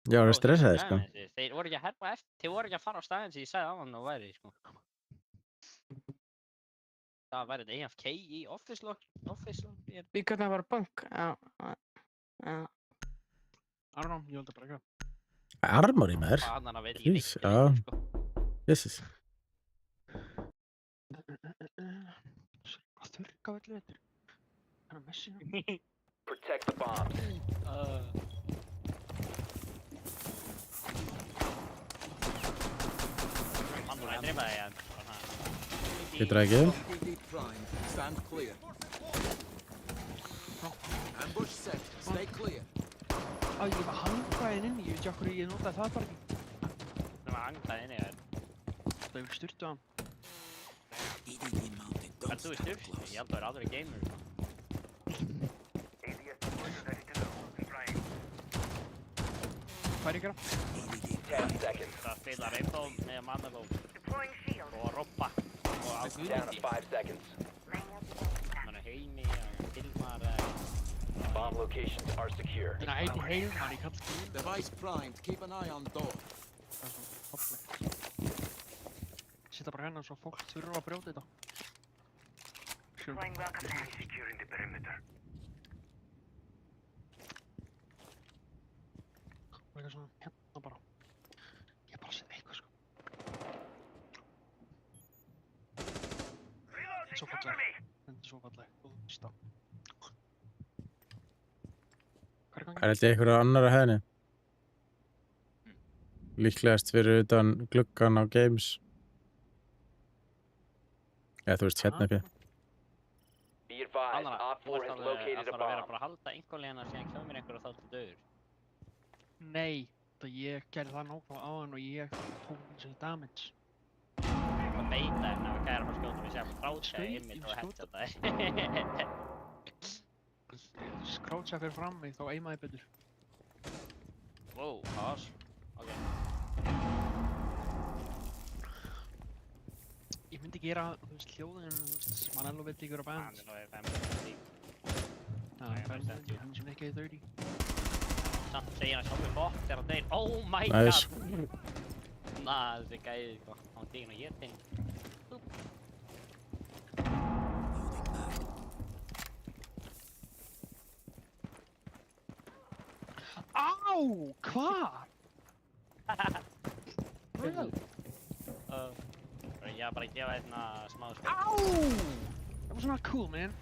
Ég var að stressa þér, sko. Þeir voru ekki að herpa eftir, þeir voru ekki að fara á staðinn sem ég sagði á hann og væri, sko. Það væri þetta AFK í office lock. Við hvernig það var bank. Já. Arnám, ég held að bara eitthvað. Armor í maður. Hann veit ekki Jeez, neitt, já. sko. Jesus. Að þurrka öllu þetta. Það er messina. Protect the bombs. Hann var að drepa þig, en Getur það ekki? Stand clear. Ambush set. Stay clear. Á, ég var hangfræðin inni, ég veit ekki okkur ég notaði það bara ekki. Það var anglaði inni, en Það hefur styrtu hann. er þú í styrst? Ég held að það er aðra gamer, sko. Hvað er ég að gera? 10 seconds. Það spila Rainbow með Manavó og Robba og Down to 5 seconds. Þannig Heimi og Hilmar Bomb locations are secure. Þannig að heiti Heilmar, ég kalla það. Device primed. Keep an eye on door. Það er svo hoppleg. Sitta bara hérna svo fólk þurfa að brjóta þetta. Og eitthvað svona hérna bara. Ég bara sé eitthvað sko. Svo falleg. Þetta er svo falleg. Þú veist það. Hvað er í gangi? Það er held ég einhverju annar að hæðinni. Líklegast fyrir utan gluggan á Games. Eða þú veist hérna uppi. Be advised, Op 4 has located a að vera bomb. bara að halda einhverlega síðan kemur einhver og þá til döður. Nei, það ég gerði það nákvæmlega á hann og ég tók þessi damage. Það beita en ef að gæra bara skjóta við sér frá sig Skaut- ymmit ég og skjóta- hetta það. Skrátsja fyrir fram mig, þá eimaði betur. Wow, pause. Ok. Ég myndi gera, þú veist, hljóðin, þú veist, Manello veit ykkur á Hann band. er nú 5 Já, ég band, veist það. hann sem ekki er 30. Samt segir hann sjálfur bótt þegar hann deyr. Oh my Nice. god! Nah, þessi gæði, sko. Hann tegin og ég tegin. Á, hvað? Ég var bara að gefa þér smá sko. Á! Það var svona cool, man.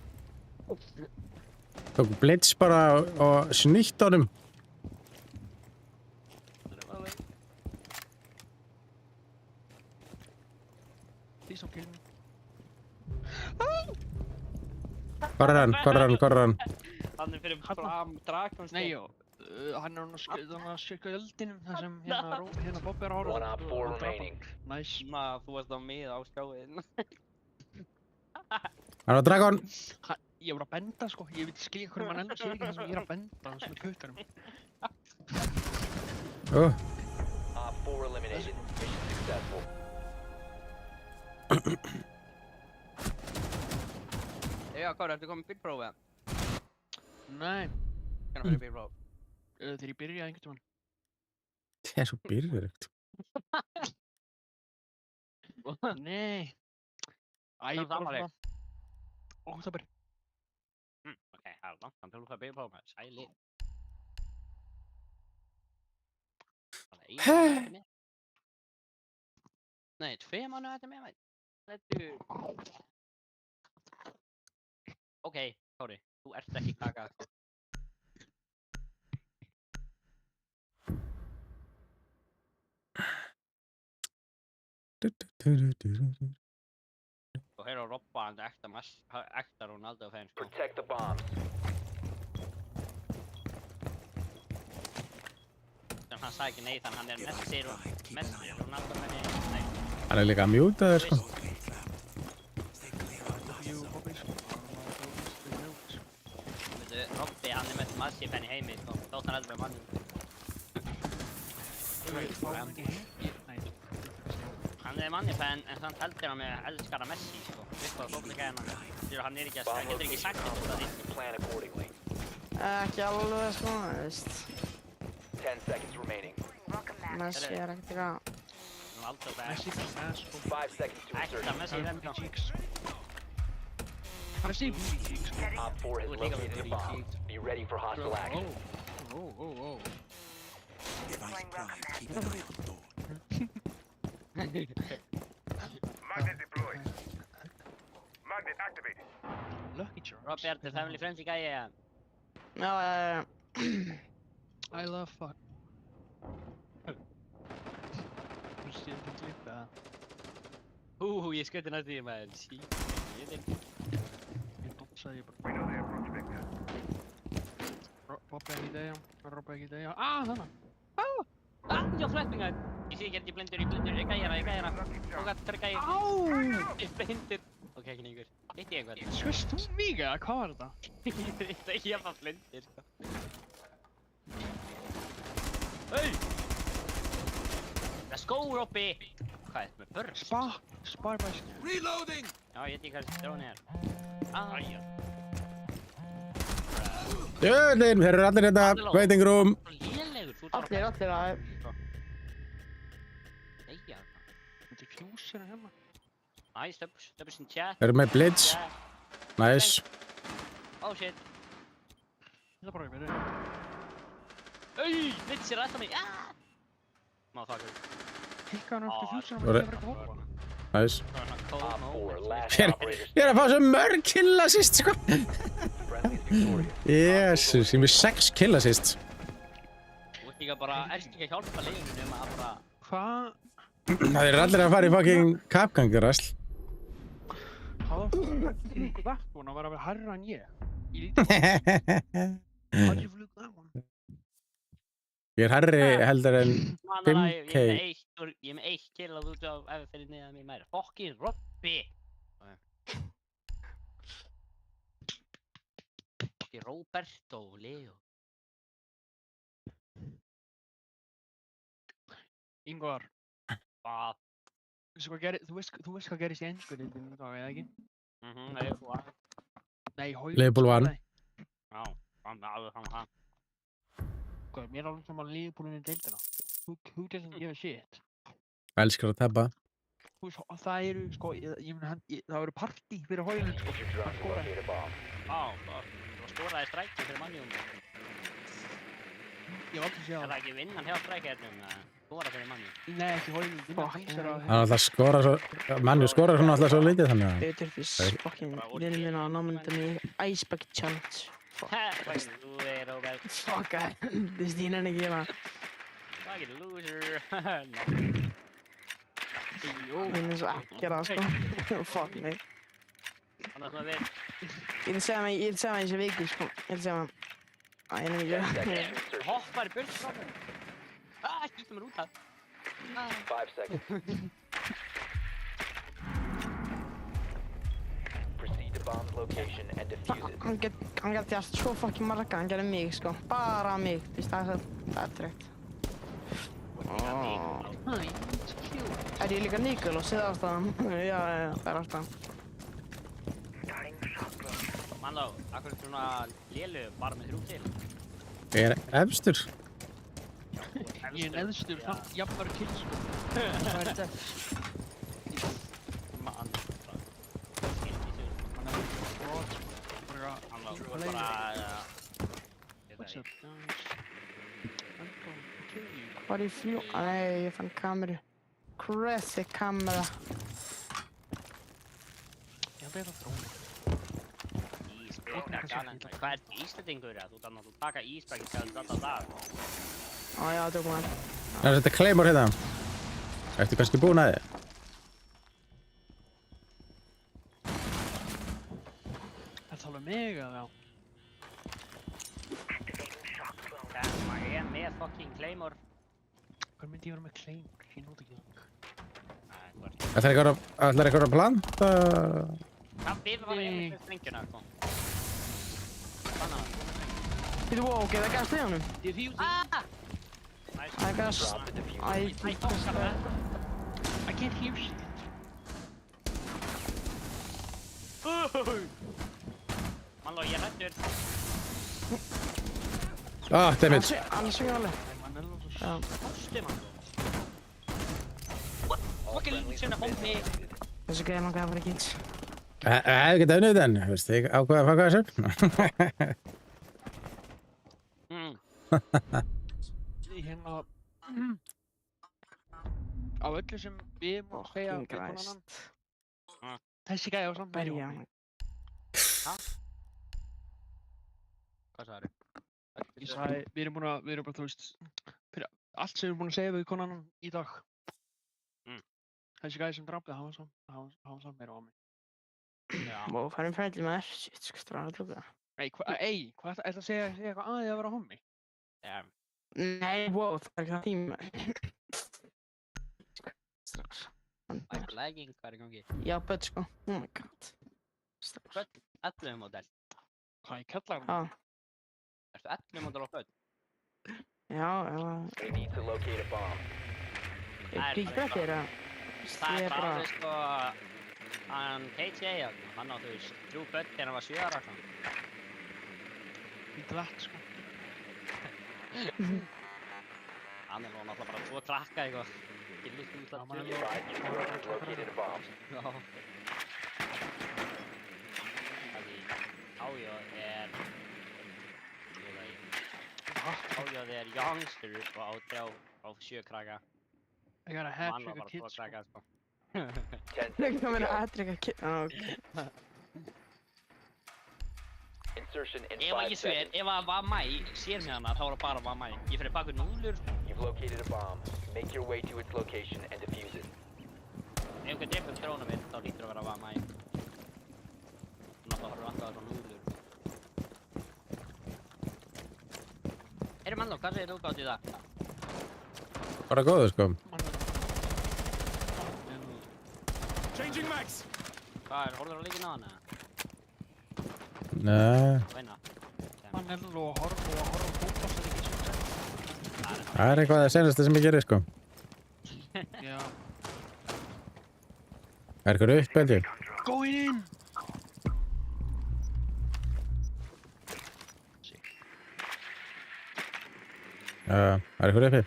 Tók blitz bara og snýtt honum. Please don't kill me. Hvar er hann? Hvar er hann? Hvar er hann? Hann er fyrir fram Dragon's Nei, já. Hann er hann að skjöka eldinum, það sem hérna Bobbi er að horfa. One Op 4 remaining. Nice. Þú varst á mið á skjáin. Hann var dragon. Ég var að benda, sko. Ég veit skilja hvernig Manello sé ekki það sem ég er að benda, það sem er puttanum. Op 4 eliminated. Mission successful. Já, hvað ertu komið bílprófið? Nei, Hvernig fyrir bílpróf? þegar ég byrjaði einhvern tímann. Það er svo byrjurögt. Nei. Æ, Sem bara samanleik. svona. Oktober. Ok, það er langt hann til að fara bílpróf með sæli. Það er einu mánuð eftir mér. Nei, 2 mánuð eftir mér, mate. Lettu. Ok, Kári, þú ert ekki kaka. Þú hér á Robba, hann er ekta Ronaldo-fan, sko. Protect the bombs. Sem hann sagði ekki nei, þannig hann er Messi Ronaldo-fan. Nei. Hann er líka mjútaður, sko. Robbi, hann er mest Messi-fan í heimi, sko. Þótt hann heldur með mannum. Hann er manni-fan, en samt heldur hann með elskara Messi, sko. Veistu hvað fótboltagæðina? Hann er ekki hann getur ekki sagt þetta út af því. Plan accordingly. Ekki alveg sko, veist. 10 seconds remaining. Messi ekkert eitthvað. Ronaldo-fan. Messi fyrir ass, sko. 5 seconds to Ekta insertion. Messi-fan, sko. Messi booty cheeks. Op 4 has We'll take a located a booty bomb. Be ready for hostile action. Oh. If I cry, keep an eye on door. Magnet deployed. Magnet activated. Lucky charms. Robbi, er þetta family friendly gæi, eða? Já, I love fuck. Þú séð þetta klipp, eða? Ég skutti næstu því, maður. Sí, ég veit ekki. Ég dansaði bara. We know the approach vector. Robbi ekki deyja. Þannig. Ég á flætninga. Ég sé ekki, ég blindur, ég gæjara. Og gætt, það er gæjir. Ég blindur. Ok, ekki nýgur. Hitt ég eitthvað? Skust þú mig, eða hvað var þetta? Ég var blindur, sko. Hey! Let's go, Robbi! Hvað er þetta með börn? Sparbæsk. Reloading! Já, ég veit ekki hvað dróni er. Þeir eru allir hérna, waiting room. Lélegur, þú allir að... Deyja. Þetta er fjúsir hérna. Nice, stöpur sin chat. Þeir eru með blitz. Nice. Oh shit. Það er bara verið. Blitz er rætt á mig. Motherfucker. Hikka hann eftir fjúsir hann Voru- með gefur eitthvað. Nice. Op 4, last Ég operator er að fá svo mörg kill assist, sko. friendly is victorious. Jesus, ég er með 6 kill assist. Þú ert líka bara, erst ekki að hjálpa liðinu nema að bara... Hvað? Það eru allir að fara í fucking kapgangarasl. How the fuck did you that one? Það var að vera hærra en ég. Ég lítið. How did you fluke that one? Ég er herri heldur en Ég 5K. er með 1 kill að þú ert ef við fyrir niðan mér meira. Fucking Robbi! Fucking Roberto, Leo. Ingvar, Hvað? þú veist hvað gerist í ensku deildinni í dag, eða ekki? Nei, þú var... Nei, Liverpool vann. Já, alveg hann. Mér er alveg sem að Liverpool vinni deildina. Who doesn't give a shit? Elskar að tapa. Þú veist, það eru, sko, það eru partí fyrir Højlund, sko. Use your drone to locate a bomb. Þú skoraði strækki fyrir mannjum. Ég hef aldrei séð Er það. það ekki vinnan hjá strækjarnum að skora fyrir mannjum? Nei, ekki Højlund, hans er að... Hann alltaf skora svo, Manju skorar svona alltaf svo lítið þannig að... Betur fyrst fucking vinur minn að ná myndum í Ice Bucket Challenge. Þú er Robert. Fuck, þú veist ég nenni ekki hérna. Fucking loser. Ég er svo ekki að sko. Fuck mig. Annars maður við. Ég vil segja mig þessi viku sko. Ég vil segja mig. Æ, ég nenni 10 ekki. seconds to insertion. Hoppar í burt frá mér. Skýttu mér út af. 5 seconds. Proceed to bomb's location and defuse it. Hann gæti allt svo fucking marga, hann gerði mig sko. Bara mig, þú veist það er tryggt. Er ég líka Nikolás eða ástæðan? Já, það er ástæðan. Mannlá, akkur er svona lélu bara með 3 til. Ég er efstur. Ég er neðstur, jafnvar kill, sko. Hvað er þetta? Mann. Hann var bara... What's up, guys? I'm going to kill you. Hvað er í fljó? Nei, ég fann kameru. Crazy kamera. Ég veit að dróni. Ísbjörn, hvað er Íslandingur? Þú þannig að þú taka Ísbjörn til þetta dag. Á já, tökum hann. Það er þetta Claymore hérna. Ertu kannski búinn að þið? með fucking Claymore. Hvað myndi ég vera með Claymore? Ég nota ekki það. Nei, hvað er Ætlar eitthvað að planta? það? Við varum einmitt með sprengjuna, sko. Þannig að Býtu, wow, ok, það gæst í honum. Diffusing. Nice. Það gæst. Drop the diffuser. Æ, Fokar það. I can't hear shit. Mannló, ég hættur. Dammit. Annars ekki alveg. Manello svo Já. Kostu, mannló. Fucking lútsina hommi. Þessi gæði langaði að fara í kills. Hefði getað unnið den, veist þig ákveða að faka þessu? hérna á öllu sem við má segja við konann. Þessi gæði á samt meiri Berja. hommi. Hvað sagði? Ég sagði, við erum bara, þú veist, fyrir allt sem við erum búin að segja við konann í dag. Þessi gæði sem drafði, hann var samt meira á mig. Já. Wow, farin fræðli með þér. Shit, sko, stráða að lúka. Hvað ætla að segja eitthvað aðeins að vera hommi? Já. Nei, wow, það er ekki það tíma. Strax. Ætla legging, hvað er í gangi? Já, börn, sko. Oh my god. Strax. Börn, 11 modell. Hvað ég kallar hann? Já, Ertu 11 modell á börn? já, We need to locate a bomb. ég kík brettir að. Það Ég er er bara, bara, þú veist, sko, hann KJ, hann á, þú veist, 3 börn þegar hann var 7 ára, svona. Lítið vett, sko. Hann er nú náttúrulega bara 2 krakka, eitthvað. Gillis út Já, að maður er djöðu. Advise your drone has located a bomb. Já. Ájóð er... Ég veit ekki. Ájóð er youngster og á 7 krakka. I got a Og hat hann var trick of bara 2 kids, sko. krakka, sko. 10 það seconds kom to að go. aðtrykka kid. Ok. Insertion in Ef 5 ég sver, seconds. ef að Vamai sér mig hana, þá er það bara Vamai. Ég fyrir bak við núlur. You've located a bomb. Make your way to its location and defuse it. Ef einhver drefur drónum minn, þá lítur að vera Vamai. Náttúrulega horfum alltaf á núlur. Mannló, hvað segir þú gátt í það? Bara góður, sko. Changing mags. Hvað er, horfður á leikinn á hana? Nei, Veina. Manello og horfa fótbolta ekki sem sagt. það er eitthvað það senasta sem ég gerir, sko. Já. Er eitthvað upp, held ég? Going in! Er eitthvað uppi?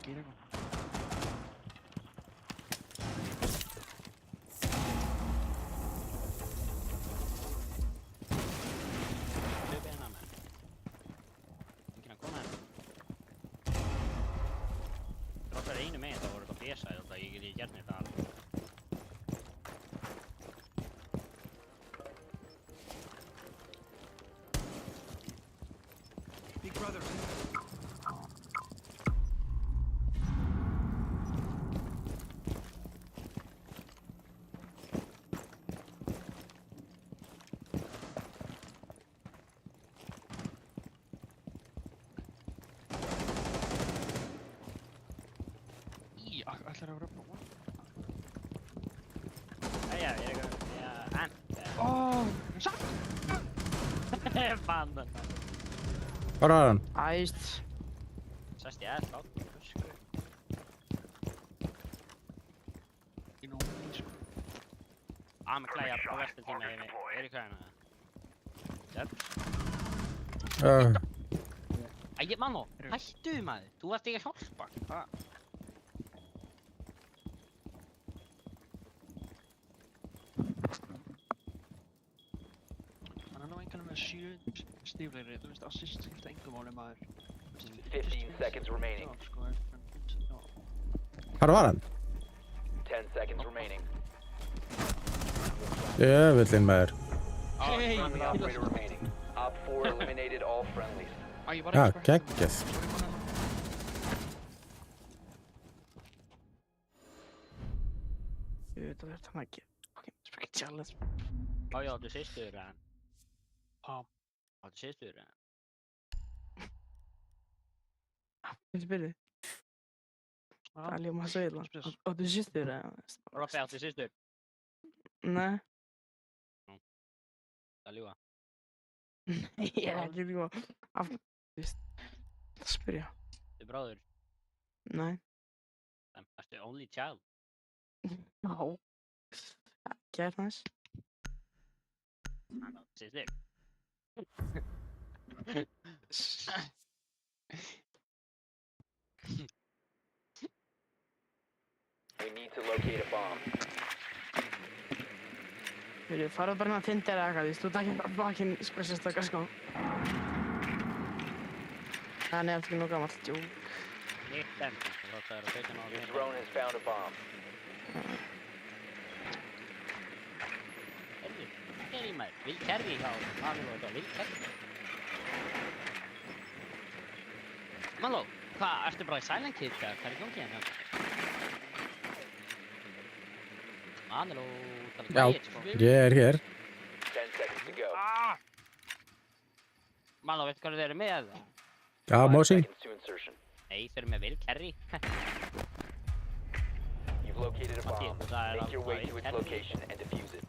Gera eitthvað. Hlaupi hérna með. Enginn að koma hérna. Þrátt fyrir einu meginn þá voru þetta besaði og ég geti gert neitt að. Big brother. Ætlar að röfna one? Jæja, ég er eitthvað, en. Satt! Fann það. Bara var hann. Æst. Sest ég eða slátt. Í nógu sko. Með klæja á versta tíma er í klæðina. Æ, mamma, hættu maður. Þú ert ekki að hjálpa. Hvað? Hann er nú hækkanum með 7 stíflegri, þú veist, assist skipta engum máli maður. 15 seconds remaining. Já, sko, já. Hvar var hann? 10 seconds remaining. Jöfullinn maður. Hey, Friendly operator remaining. Op 4 eliminated all friendlies. Æ, ég var Já, ekki spenntur. geggjað. Sorry, Manello. Ég veit að þetta hann ekki. Ok, sprekki challenge. Já, ég áttu systur en... Já. Áttu systur en... Ég spyrir. Það er ljóma svo illa. Spyr. Og þú sýstir það? Robby áttu systur. Nei. Það ljúga. Nei, ég er ekki ljóma. Af... Þú veist. Það spyrja. Þú bróður. Nei. That's the only child. Já. Gert næst. Hann áttu systur. We need to locate a bomb. Við farað bara hérna að Tinder eða eitthvað, þú veist, þú takkir bara bakinn spesastökka, sko. Það er eftir nú gamalt, jú. Nick Denton, það er að 17 ára. Your drone has found a bomb. Herri, herri maður, Will Kerry hjá Manello þetta, Will Kerry. Manello, hvað, ertu bara í Silent Kid, hvað er í gangi hérna? Manello, það Já. er gæt, sko. Ég er hér. 10 seconds to go. Manello, veitu hvað þeir eru með? Já, 5 Mosi. seconds to insertion. Nei, þeir eru með Will Kerry. You've located a bomb. það er Make your way alveg to its Kerry. location and defuse it.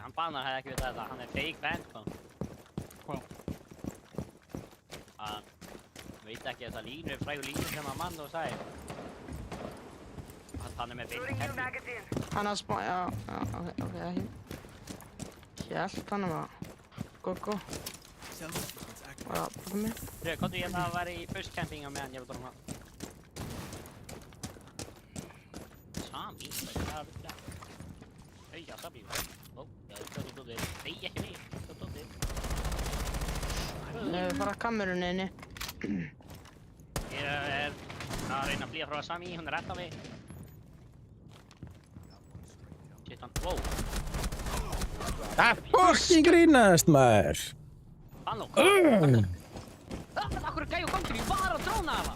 Hann Banar hefði ekki vitað þetta, hann er fake Phantom. Hvað? Hann veit ekki þessa línu, frægu línu sem að mann og sagði. Hann er með Will Kerry. Hann að spá, já, ok, ekki. Hélt hann um að Gogo var að búið mig. Komdu ég að vera í busscamping á meðan ég var að Sami, það er að byrja. Auja, Sami, ó, já, það er nei, ekki mig, það Við fara að kamerunni inni. Ég er að reyna að flýja frá Sami, hún er rétt á mig. Shit, hann, wow. Það fucking grínast maður. Halló, akkur er gæju komtur, ég var að dróna hana.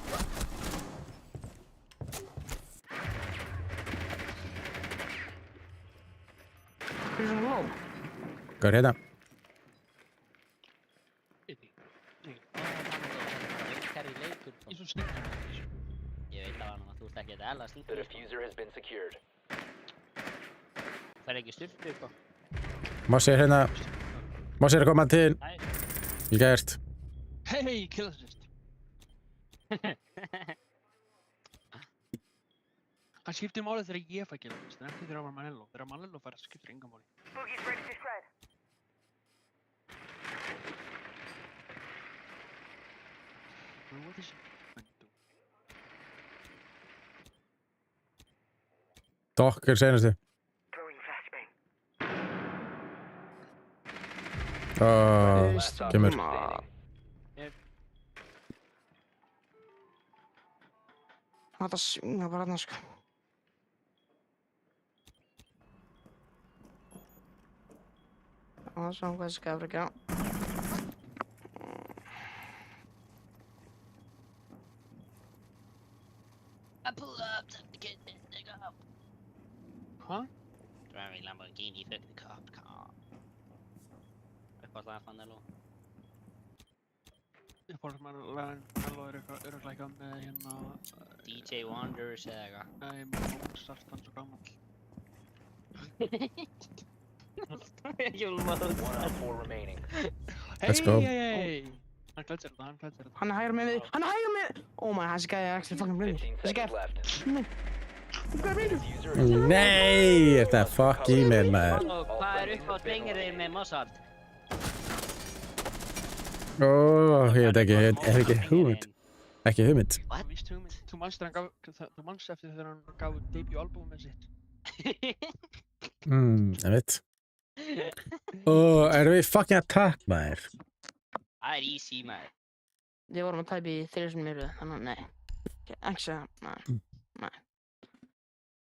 Hvað er svona low? Hvað er hérna? Ég svo snýttur. Ég veit að hann, þú ert ekki þetta ella The slíkt. diffuser has been secured. Það er ekki styrtu, sko. Mosi er hérna. Mosi er að koma til. Nei. Vel gert. Hey, kill assist. Það skiptir máli þegar ég fæ kill assist, en ekki þegar það var Manello. Þegar Manello fær, skiptir enga máli. Boogie's ready to shred. What is it? Dokk er senastu. Throwing flashbang. Kemur. Það svinga bara þarna, sko. Og svo hvað skal ég gera? I pull up to get this nigga up. Hvað? Driving Lamborghini fucking cop car. Eitthvað það er Manello. Ég bara Manello er eitthvað með hérna... DJ Wonders eða eitthvað. Nei, með Mozart, hann svo gammal. Ég vil 1 of 4 remaining. Let's go. Hey! Hann klædsir þetta, Hann er hægur með þig. Hann er hægur með þig! Oh my, þessi gæði er actually fucking 15 brilliant. Þessi seconds gæði. left. Hvað er brilliant? Diffuser is Nei, þetta fuck í mér maður. Hvað er upp á drengirðir með Mozart? Ég veit ekki, hef ekki hugmynd. Ekki hugmynd. What? Víst hugmynd. Þú manst eftir þegar hann gaf debut albúmið sitt. Ég veit. Erum við fucking attack, maður? Það er easy, maður. Við vorum að tæpa í 3 sinni í röð, þannig að nei. Ekki segja, nei.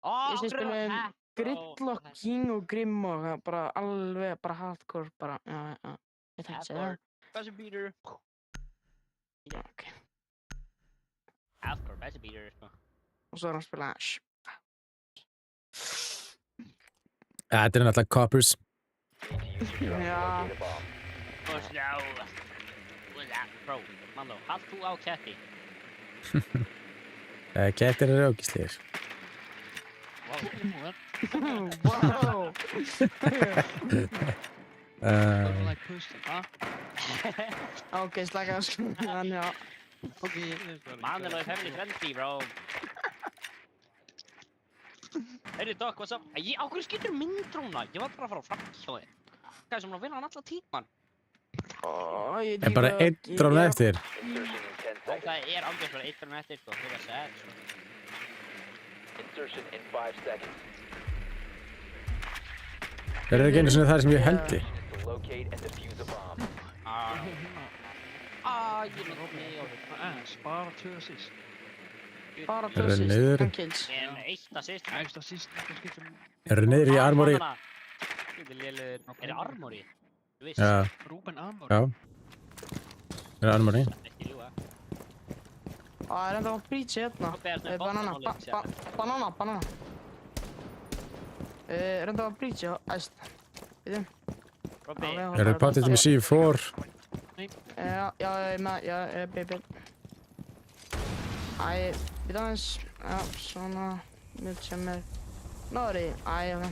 Ó, Ég sé spilum Gridlock, King og Grimm og bara alveg, bara hardcore, bara, já. Ég þekki segja það. Best beater. Ok. Hardcore, best beater, sko. Og svo er hann að spila Þetta er náttúrulega coppers. Já. Push now. Bro, Mando, hald þú á ketti. Kettir eru ógeðslegir. Wow. Like pussy, Ok, slaka á sko. Þannig að, Mando er family friendly, bro. Heyrðu, Doc, what's up? Á hverju skýtur myndróna? Ég var bara að fara fram hjá þig. Hvað er sem að vinna hann alla tíman? ég Er bara einn dróna eftir. Það er aldrei bara eitt fyrir eftir, sko. Það er sad, sko. Insertion in 5 seconds. Það ekki einu sinni það sem ég heldi. To locate and defuse a bomb. Ég er með mig á þetta. Bara 2 assist. Bara Eru 2 niður? kills. Ég er með 1 assist. Ægst assist, það skiptum Eru niður í armori. Þetta er lélugur. Er það armori? Þú veist. Já, Ruben Amor. já. Eru armori. Ekki ljúga. Það er enda að breachi hérna. Robby er með Banana, bottomálið, banana. Reynda að breachi, æst. Við Robby. Eru potið með C4. Já, baby. Við aðeins, já, svona, mjög sem Nóri, ok.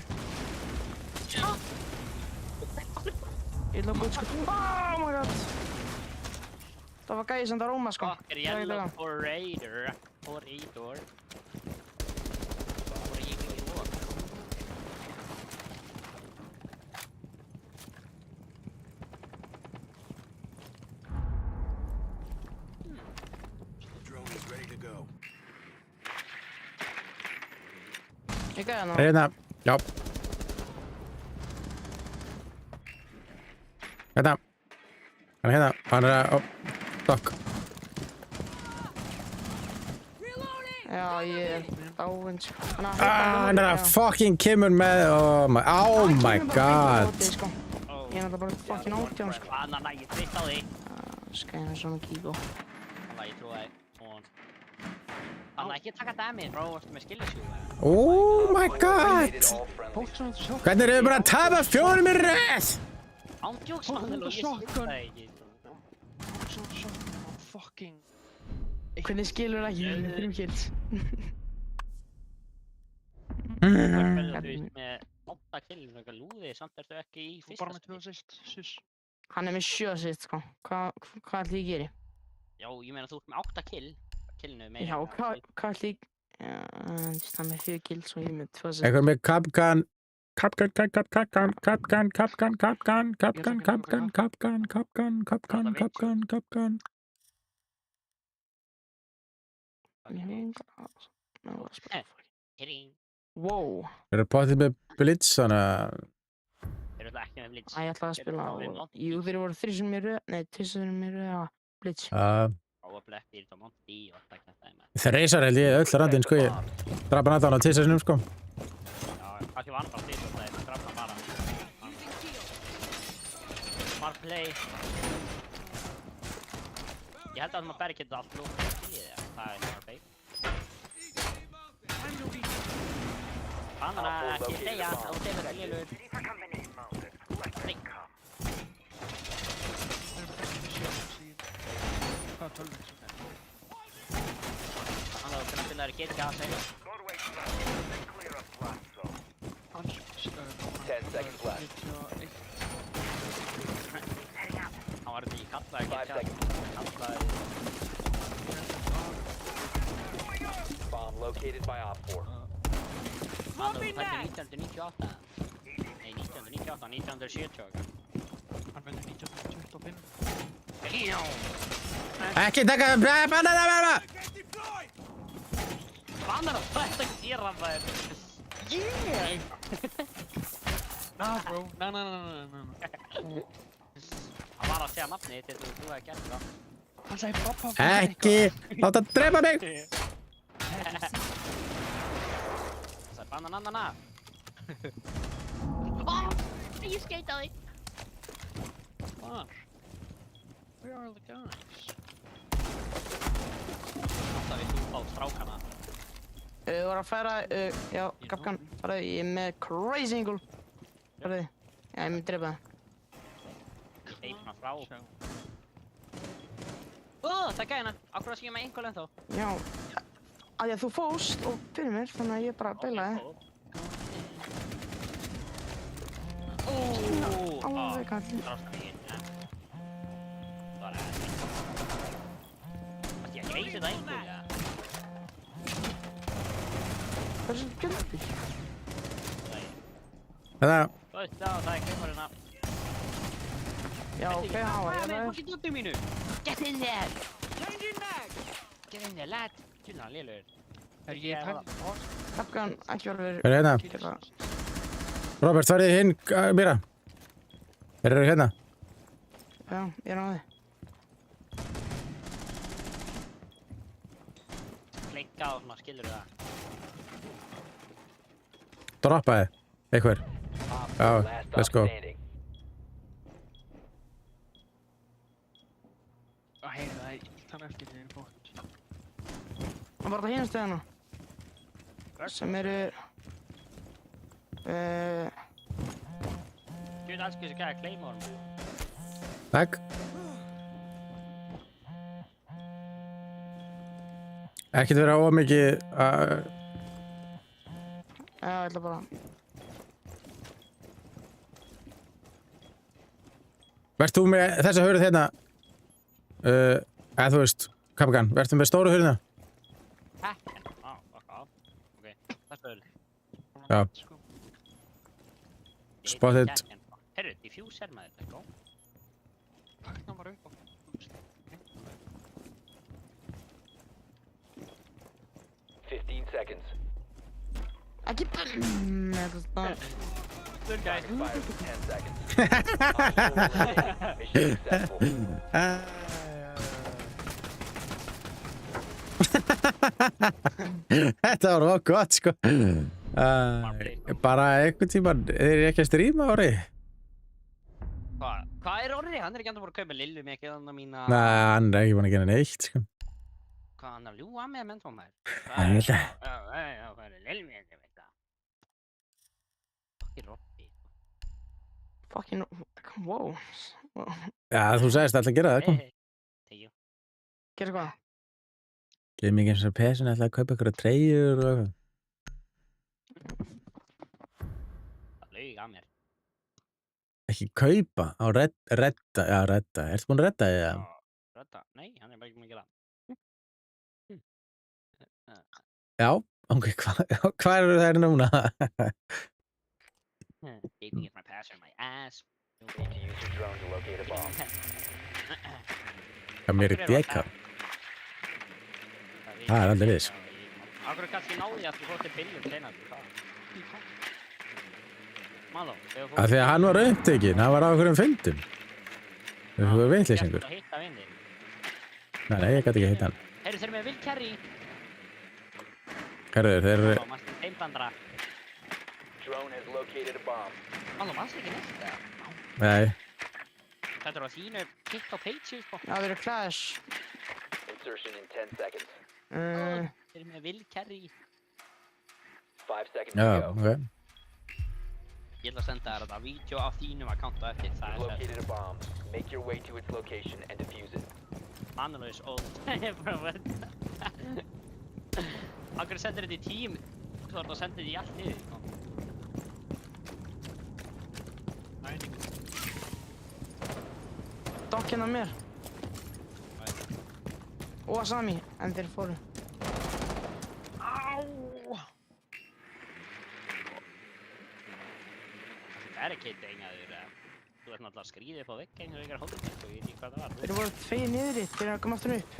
Ég ætla að búið sko. Oh my god. Það var gæði sem það róma sko. Fuck, er yellow Orator. Orator. Drone is ready to go. Ég gæði hana. Hérna. Já. Hérna. Hann er hérna. Hann er að... Doc. Já, ég er dáinn sko. Hann er að fucking kemur með... Oh my god. Ég er náttúrulega bara fucking 18 sko. Banana, ég tritt á því. Skæði með svona kíkó. Banana, ég trúi það. Banana, ekki taka damage, bro. Þú ert með skillisjú. Oh my god. Hvernig erum við bara að tapa 4 í röð? Ándjóks, mann, og ég skil það ekki. Fucking Hvernig skilur það ekki? Ég er 3 kills. Þú veist, með 8 killum, eitthvað lúði, samt ertu ekki í Þú fyrsta bara með 2 assist, sus. Hann er með 7 assist sko. Hvað ætli ég geri? Já, ég meina þú ert með 8 kill. Killinu meira. Já, hvað ætli ég... Það er með 4 kills og ég er með 2 assist. Eitthvað með Capcan. Hitting. Wow. Eru potið með Blitz, þannig að... Eru það ekki með blitz? Ég ætlaði að spila á... Jú, þeir voru 3 sinni í röð, nei, 2 sinni í röð á Blitz. Óablettir, það Monty og það kæft aðeins. Það reysar held ég öll randinn, sko. Ég draf hann á 2 sinnum, sko. Já, kannski var hann bara til og það er drafna bara. Smart play. Ég held að maður berri getur allt lúk til í það. Það er smart play. Banana, ekki segja, þú tegir það lélur. Hvað tölving sem Þannig að þú finna GTA að segja. Hans 10 seconds left. 91. Hann var þetta í kallaði 5 GTA. seconds. Kallaði... Bomb located by Op 4. Hann fætti 1998. Nei, 1998, 1970. Hann fendur 1925. Ekki taka... Banana! Banana, þetta gera maður. Yeah! Nah, bro. No. Hann var að segja nafnið til þú hefði gert það. Hann sagði Bobba. Ekki láta drepa mig! Það sagði bananana. Ég skeita því. Hvar? Where are the guys? Alltaf við þú á strákana. Þú var að færa, já, Kapkan, faraði, ég er með crazy angle. Faraði, já, ég myndi drepa það. Steipna frá. Það er gæna. Akkur að skilja með einhver ennþá. Já, að því að þú fóst og fyrir mér, þannig að ég bara beilaði. Alveg kallinn. Drást mig inn, ja. Það var ekki. Ég reisi það einhver, ja. Hvað er svo gjörði? Það Þú veist það er kleifarina. Já, ok, hafa, ég Hvað er veist. fokkin dóttir mínu? Get in there! Get in there, lad! Tjúna, lélugur. Er ég tæm? Kapkan, ekki verið er hérna. gera. Robert, farið hinn, Mira. Eru hérna? Já, ég er á því. Klikka og svona, skilur það. Droppaði, einhver. Já, let's go. Að heyra það, ég tann eftir þér bótt. Það var það hinn stöðina. Sem eru... Tjúna, elsku þessi gæða Claymore. Takk. Ekkert vera ómikið að... Já, ég ætla bara... Verst þú með þessa hurð hérna? Eða þú veist, Kapkan, verst þú með stóru hurðina? Hekken? Fuck off. Ok, það er Já. Spotted. Herru, diffuser með þetta, go. Takna bara upp á. 15 seconds. Ekki með þetta. Good guy. Fire for 10 seconds. Mission successful. Þetta var of gott, sko. Bara einhvern tímann, þeir ekki að stríma, Orri? Hvað er Orri? Hann er ekki andur búin að kaupa Lillu með ekki þannig mína... Nei, hann er ekki búin að gera neitt, sko. Hvað hann að ljúa með menn tómaður? Hann vil það. Já, hvað er Lillu með ekki, veit það. Fucking Robby. Fucking... Wow. Já, þú sagðist alltaf að gera það, kom. Tegju. Gerðu hvað? Geði mig eins og pesin alltaf að kaupa ykkur treyjur og eitthvað. Það laug að mér. Ekki kaupa, á redda, já, redda. Ertu búin að redda þig, já? Redda? Nei, hann er bara ekki búin að gera það. Já, ok, hvað eru þær núna? Dating is my passion, my ass. Need to use your drone to locate a bomb. Hvað mér er deka? Það er aldrei viss. Akkur kannski náði að þú fótti byrjum seinna. Maló, Af því að hann var upptekinn, hann var á einhverjum fundum. Þú er veitlýsingur. Þú hitta vindin. Nei, ég gæti ekki að hitta hann. Heyrðu, þeir eru með Will Carey. Herðu, þeir eru... Maló, mannstu heimbandra. Drone has located a bomb. Maló, mannstu ekki neitt það? Nei. Þetta eru á þínu kick á page, sko. Já, þeir eru Clash. Insertion in 10 seconds. Þeir eru með Will Carey. 5 seconds Já, to go. ok. Ég ætla að senda þér þetta vídeo af þínum account á eftir. Það er Located a bomb. Make your way to its location and defuse it. Manlaus old. Akkur sendir þetta í tím. Þú ert að senda þetta í allt niður, sko. Dokk hérna mér. Og Asami, en þeir fóru. Barricade-ing að þú ert náttúrulega að skríða upp á vegg eins og ykkur hóðum og ég veit ekki hvað það var. Þeir voru tveir niður í, þeir eru að koma aftur upp.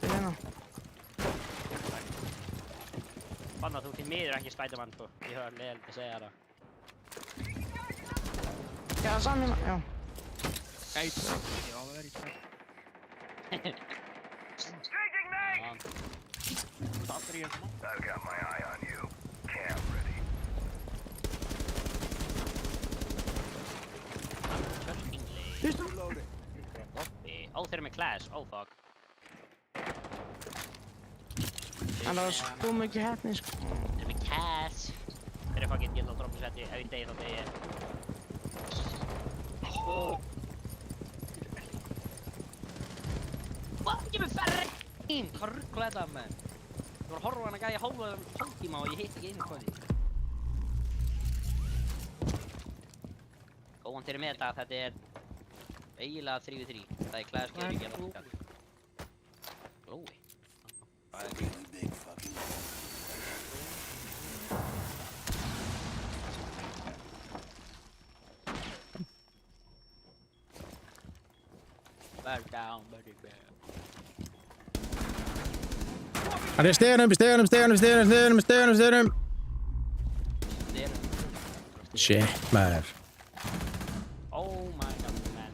Þeir hérna. Fann að þú til miður ekki Spiderman, sko. Ég höfði leiðilegt að segja það. Já, saman, já. Gæti það. Ég á að vera í tvær. Það allir í þessum. I've got my eye on you. Cam ready. Ó, þeir eru með clash, oh fuck. En það var svo mikið hefni, sko. Þeir eru með cash. Þeir eru fucking gill á droppusetti, ef ég degi þá degi ég. Hvað, ekki með ferri? Hvað ruggla þetta af með? Ég var að horfa á hana gæja hálftíma og ég hitt ekki einu skoti. Góðan þeir eru með þetta, þetta er eiginlega 3v3. Það er clash getur ekki að lakka. Glói. Really big fucking. Bear down, buddy bear. Hann er í stegunum. Shit, maður. Oh my god, man.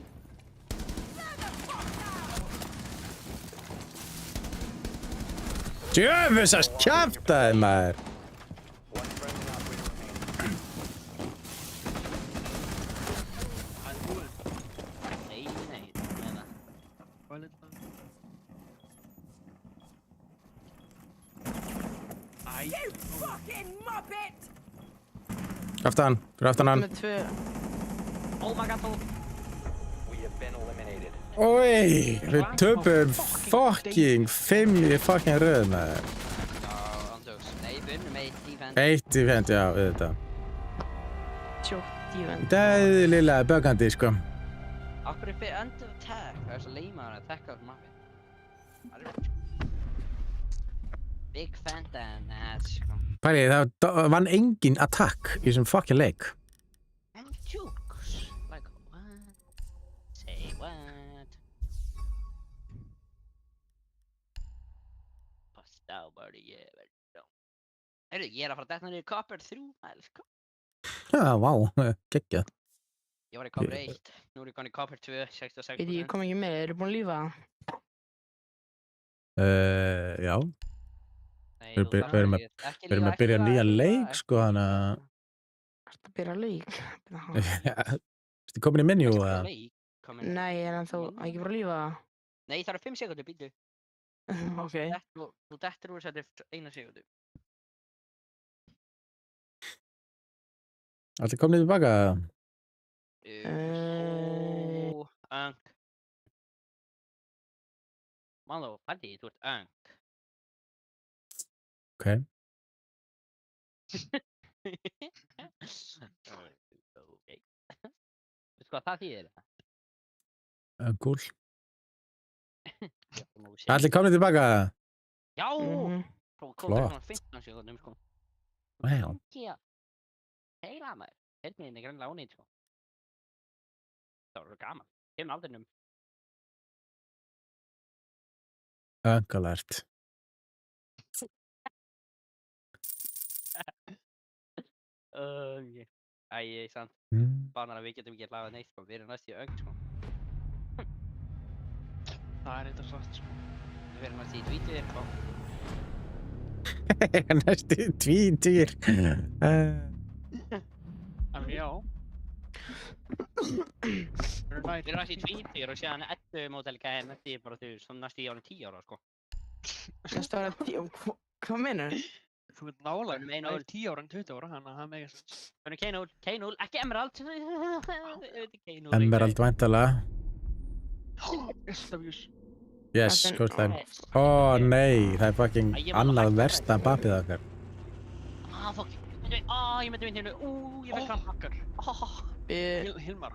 Djöfusast kjaftaði, maður. Nei, meina. Hvað er þetta? Aftan, fyrir aftan hann. Með 2. Oh my god, þú. We have been eliminated. Oi, við töpum fucking 5 í fucking röð, maður. Já, andjóks. Nei, við unnum 1 defense. 1 event, já, auðvitað. Tjótt event. Dæðilega bögandi, sko. Af hverju fyrir under attack? Það er svo leimaður að attacka á mappi. Það er big fanta and ass, sko. Pæli, það vann engin attack í þessum fucking leik. Andjóks. Like, what? Say what? Pasta bara, ég verður dá. Heyrðu, ég er að fara að detta niður í Copper 3, maður, sko. Já, vá, geggjað. Ég var í Copper 1, nú er ég konið í Copper 2, 66%. Veit ég kom ekki með, eru búin að lífa það? Já. Nei, Við þú erum þarft að- ekki Við erum lífa, að byrja ekki nýja lífa, leik, ekki sko, þannig að... Ertu að byrja leik? Ertu komin í menu, lífa. eða? Leik, komin. Nei, en þú ekki bara að lífa það? Nei, það eru 5 sekundur, býtu. Ok. Þú dettur úr þess að þetta er 1 sekundu. Allir komnið tilbaka? Öng. Máló, pældi, þú ert öng. Ok. Ok. Veistu hvað það þýðir? Cool. Allir komnið tilbaka? Já! Mhm. Flott. Flott. 15 sekundum, sko. Wow. Já. Heila maður. Heyrniðin er grannlega ónýtt, sko. Það var svo gaman. Kemur aldrinum. Öngalert. Æ, sant. Banar að við getum ekki lagað neitt, sko. Við erum næst í öng, sko. Það er eitthvað satt, sko. Við erum næst í tvítur, sko. Næstu tvítur. En já. Við erum næst í tvítur og síðan 11 mótel KM eftir bara þú, svo næst í árið 10 ára, sko. Næstu ára 10, hvað meinar? Þú ert nálega Við erum meina 1-0. 10 ára en 20 ára, þannig að það megast. Við erum K0, K0, ekki Emerald. K0. Emerald væntalega. SWs. Yes, Þetta er- góð slæm. Ó, nei, það er fucking Æ, ég má annað hætta versta þetta. bappið okkar. Fuck. Ég myndi vinna hérna. Ég fekk hann. Okkar. Hilmar.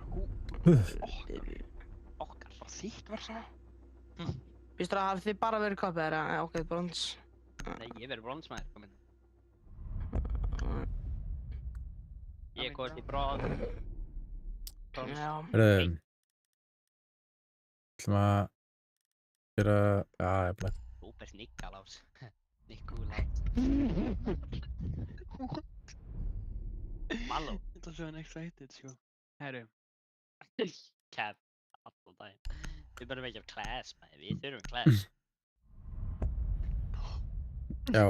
Okkar. Var þitt verð sama? Vistu það, hafið þið bara verið koppið þeirra? Ok, brons. Nei, ég verið bronsmaður, komin. Ég komst í brons. Já. Hörðu. ætlum að gera, já, ég blei. Súper Nikkalás. Nikulás. Maló. Þetta er svo excited, sko. Herru, Cap, allan daginn. Við börjum ekki af class, maður. Við þurfum class. Já,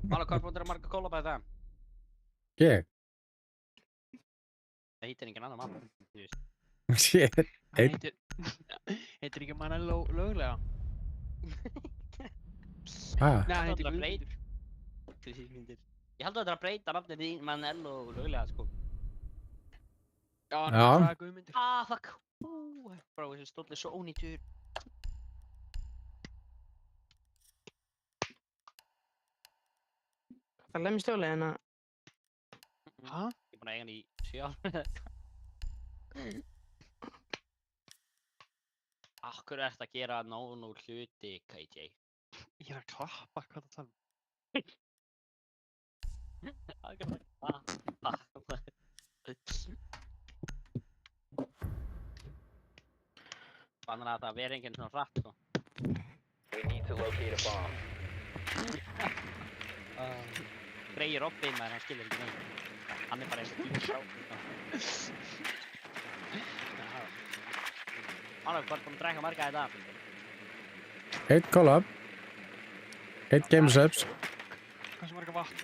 Mála, hvað búin að marga kólabæði það? ég. Það hýttir engin annan mann. Shit. Hann heitir ekki Manello löglega. Ah, Nei, hann heitir Þetta er Guðmundur. Guðmundur. Ég held að þetta er að breyta nafnið þín Manello löglega, sko. Já, hann Já. heitir Guðmundur. Ah, fuck. Bro, þessi stóll er svo ónýtur. Það lemmi stjólið hérna. Hæ? Ég er búinn að eiga hann í 7 ár. Akkur ert að gera nóg hluti, KJ? Ég er að klappa, hvað það tala um? Akkur ert að klappa. Þannig að það veri enginn svona hratt, sko. We need to locate a bomb. Freyr Robin, maður, hann skilur ekki neitt. Hann er bara eins og tíma frá. Mála, hvað er búinn að drekka marga í dag? 1 collab. 1 games ups. Hvað sem marga vatn?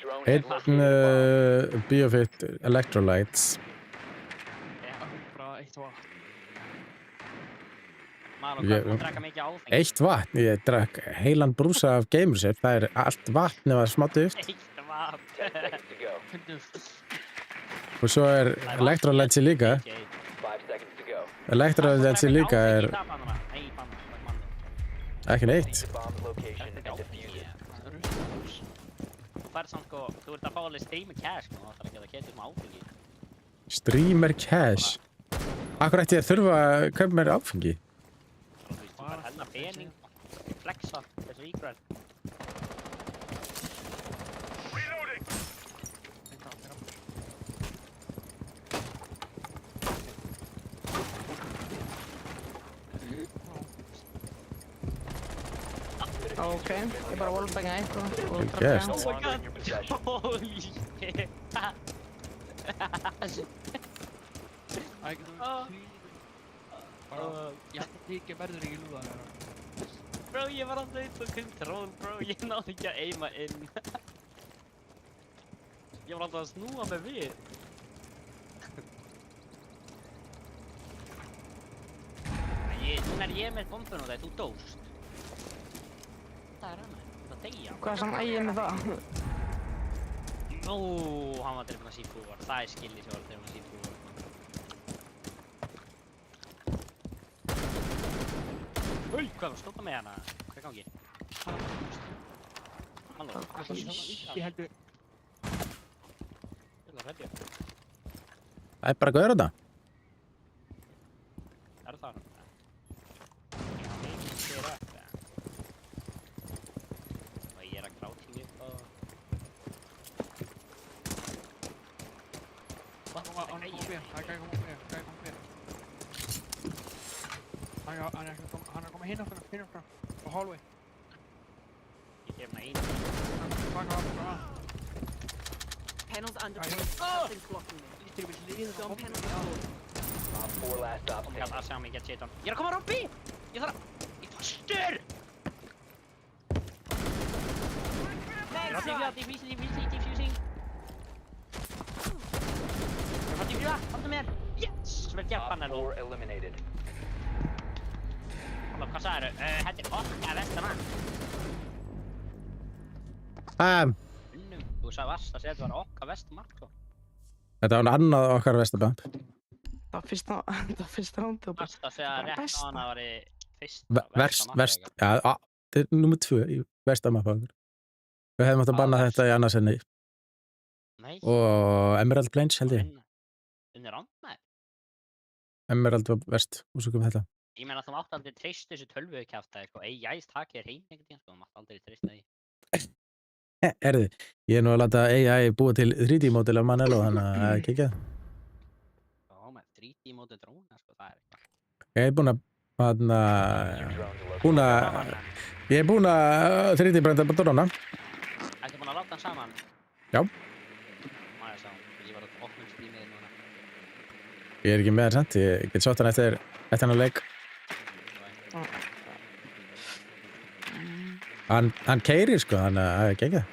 Drone 1 has located a bomb. Biofit electrolytes. Bara 1 vatn. Mála, hvað er búinn að drekka mikið áfengi? 1 vatn. Ég drakk heilan brúsa af games up. Það er allt vatn eða smá duft. Eitt vatn. 10 seconds to go. Finnum. Og svo er electrolytes líka. 5 seconds to go. Electrolytes líka er Nei, banna. ekki neitt. The bomb's location and defuse it. Það er samt sko, þú ert að fá alveg streamer cash, sko, það þarf ekki að geta um áfengi. Streamer cash. Akkur ætti ég að þurfa að kaupa mér áfengi? Þú veist, þú fær hennar pening, flexa, þessu ríkur. Ok, ég bara wallbanga eitt og Vel drekka gert. hann. Oh my god, holy shit. Það er ekki þú bara, já, þykja verður ekki lúða þeirra. Bro, ég var alltaf eins og control, bro, ég náði ekki að aima inn. Ég var alltaf að snúa mig við. Núna er ég með bombun og það, þú dóst. Það er hann, það deyja. Hvað sem ægir með það? Nó, hann var tilbúinn að C4, það er skilli sem var tilbúinn að C4. Hvað var að stoppa með hana? Hvað er gangi? Halló? Ég heldur, Ég er hræddur. Það er bara gauður þetta. Er það? Ég er upp, og ég er að crouching upp og... hann er að koma upp hér, það er gæði að koma upp hér, gæði að koma upp hér. Hann er að koma hinn áttina, á hallway. Ég gef hana einu. Baka af. Panels under Right. point. Something's blocking me. Lítur yfir liðið á Some bombinu. panels are Bomb 4 last stop Kom standing. hérna að sjá mig, get shit on. Ég er að koma Robby! Ég þarf að... Ég fastur! Robby, defusing. Ég fann defuse, halda mér! Yes! Vel gert, Op Panello. 4 eliminated. Hvað sagðirðu? Þetta er okkar vestamann. Þú sagði varst að segja að þetta var okkar vestamann, sko. Þetta var annað okkar vestaband. Það var fyrsta rándi og bara... Varst að segja Bara rétt á besta. hana var í fyrsta Verst, já, þetta er nummer 2 í vestamappa. Við hefðum átt að banna þetta í annarsenni. Nei. Og Emerald Plains held ég. Unni randmæð. Emerald var verst og svo kom þetta. Ég meina þú mátt aldrei treysta þessu tölvukjaftaði, sko. AI takir þér heim einhvern tíðan, sko. Þú mátt aldrei treysta því. Erði, ég er nú að láta AI búa til 3D-módel af Manello, þannig að það er ekki ekki. Já, með 3D móti dróna, sko. Það er eitthvað. Ég er búinn að, Your drones are located. ég er búinn að 3D-brenda bara dróna. Ertu búinn að láta hann saman? Já. Má ég sjá. Ég var að opnum strímið núna. Ég er ekki með það samt, ég get sótt hann eftir hann leik. Hann keyrir sko, þannig að það er geggjað.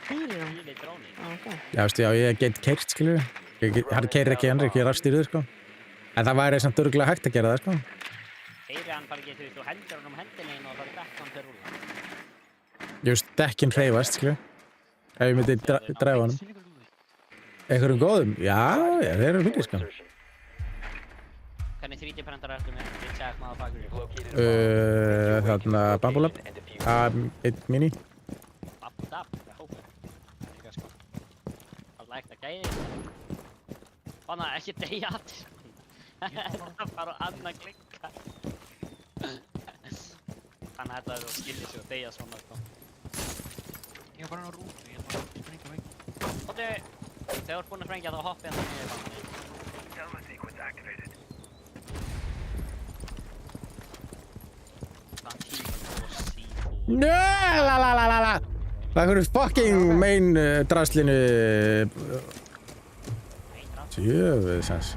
Keyrir hann? Fíli dróni. Ok. Já, veistu, já, ég get keyrt, skilur. Hann keyrir ekki hann, ekki rafstýrður, sko. En það væri samt örugglega hægt að gera það, sko. Heyri hann bara ekki, þú veist, þú hendur hann hendinni og það er dekkan til rúla. Ég veist, dekkin hreyfast, skilur. Ef ég myndi dræfa honum. Einhverjum góðum? Já, þeir eru fílir, sko. Hvernig 3D-prentar ertu með? Bitch ass motherfucker. Þarna Bambulab. A1 mini. Dab, ég hópa. Líka sko. Það lægt að gæði. Fann að ekki deyja allir. Það bara annað klikka. Þannig að þetta er að skilja sig og deyja svona sko. Ég var bara á rútu, ég bara springa veginn. Þegar þú ert búinn að sprengja þá hoppi hann niður fann hann. Gamma sequence activated. Þann tíma og C4. La. Það er fucking main draslinu. Jöfusans.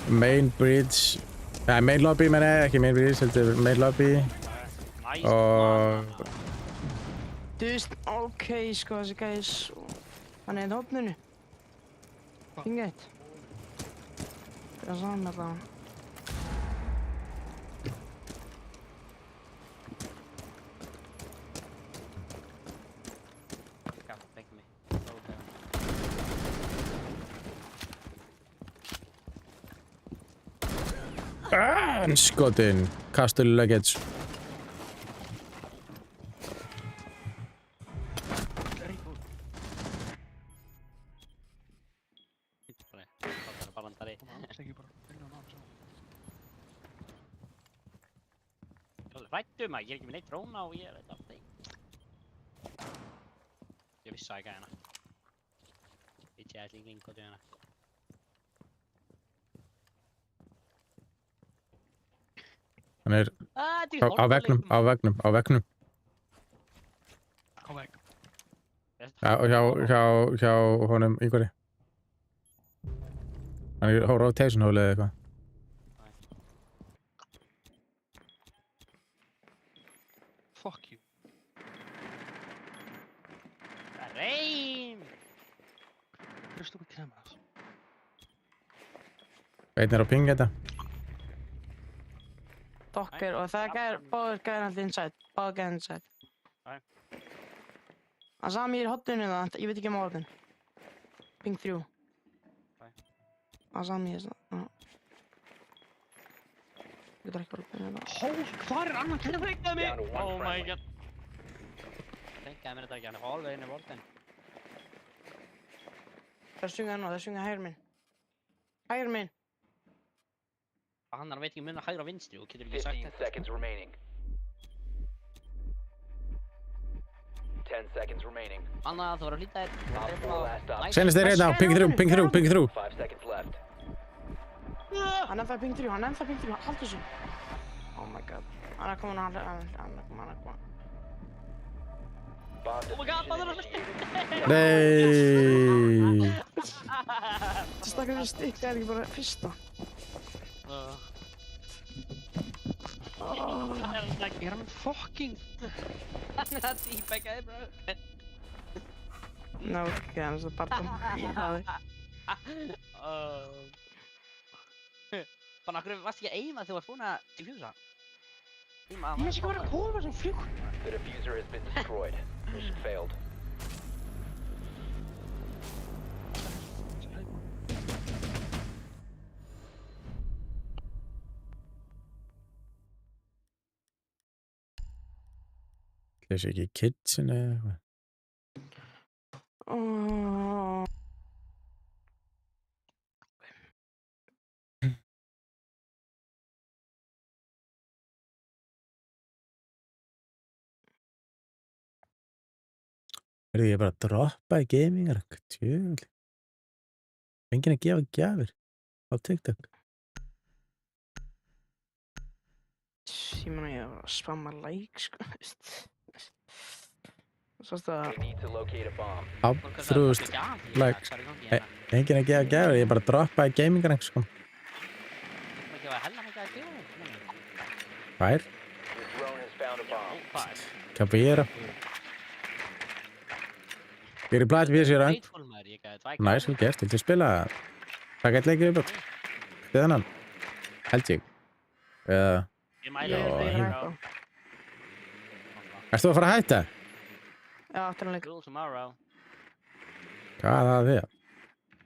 Main bridge. Main lobby menn ekki main bridge, heldur main lobby. Nice. Og... Þú veist, ok, sko, þessi gæs. Hann er í hópninu. Pinga eitt. Það er saman með það. Anskotin. Castle luggage. Rættu maður, ég er ekki með neitt dróna og ég veit alltaf. Ég vissi að ég gæði hana. Veit ég ætla ekki lengur til hana. Hann er á veggnum. Á vegg. Hjá honum Ingvari. Hann er á rotation hole eða eitthvað. Fuck you. Reym! Hlustu okkur kameras. Einn er á ping þetta. Dokker, og það er báður gæðir alltaf inside. Báður gæðir inside. Nei. Hann sagði mér í hotninu það, ég veit ekki um orðin. Ping 3. Nei. Hann sagði mér þess að... Ég veit ekki orðin það. Hvað er annan kæmur? Frengaði mig! Down to one Oh my friendly. god. Frengaði mér þetta ekki, hann er hálfveg inn í volten. Það er sjungað nú, það er sjungað hægur minn. Hægur minn. Hann veit ekki mun að hægra og vinstri og getur ekki sagt 15 þetta. seconds remaining. 10 seconds remaining. Anna, þú verður að hlýta þér. Op 4 last stop. Senast þeir hérna, ping through. 5 seconds left. Hann er það ping 3, haldt þessu. Oh my god. Hann er komin að koma. Bomb Oh my god, diffusion það er initiated. Nei. Það stakkar þessi stikk, það er ekki bara fyrsta. Er hann fucking... Hann er að típækja þig, bro. Ná, ok, hann er svo bara dom. Þannig að hverju varst ekki að eima þegar þú varst búinn að diffusa? Ég veist ekki hvað er að koma sem flugt. The diffuser has been destroyed. Mission failed. Þessi ekki kitchen eða eitthvað. Verði ég bara að droppa í gamingar? Tjöfnli. Enginn að gefa gjafir á TikTok. Ég meina ég var að spamma like, sko, veist. Sástu það? We need to locate a bomb. Á, Fólk er það 3000 gjafir, likes. hvað er í gangi E- hérna? Enginn að gefa gjafir, ég bara droppaði gaming-rank, sko. Það gefa hella mikið að gefa. Fær, Your drone has found a bomb. Hvað? Capoeira. Ég er í blætt við sér rank. Faithful maður, ég gæði tvækja. Næs, vel gert, viltu spila? Hvað gæti leikið upp? Þið hann? Held ég. Eða, Ég mæli Ég þér er fyrir hægt á. ertu að fara að hætta? Já, afturlega. School tomorrow. Hvað er það við?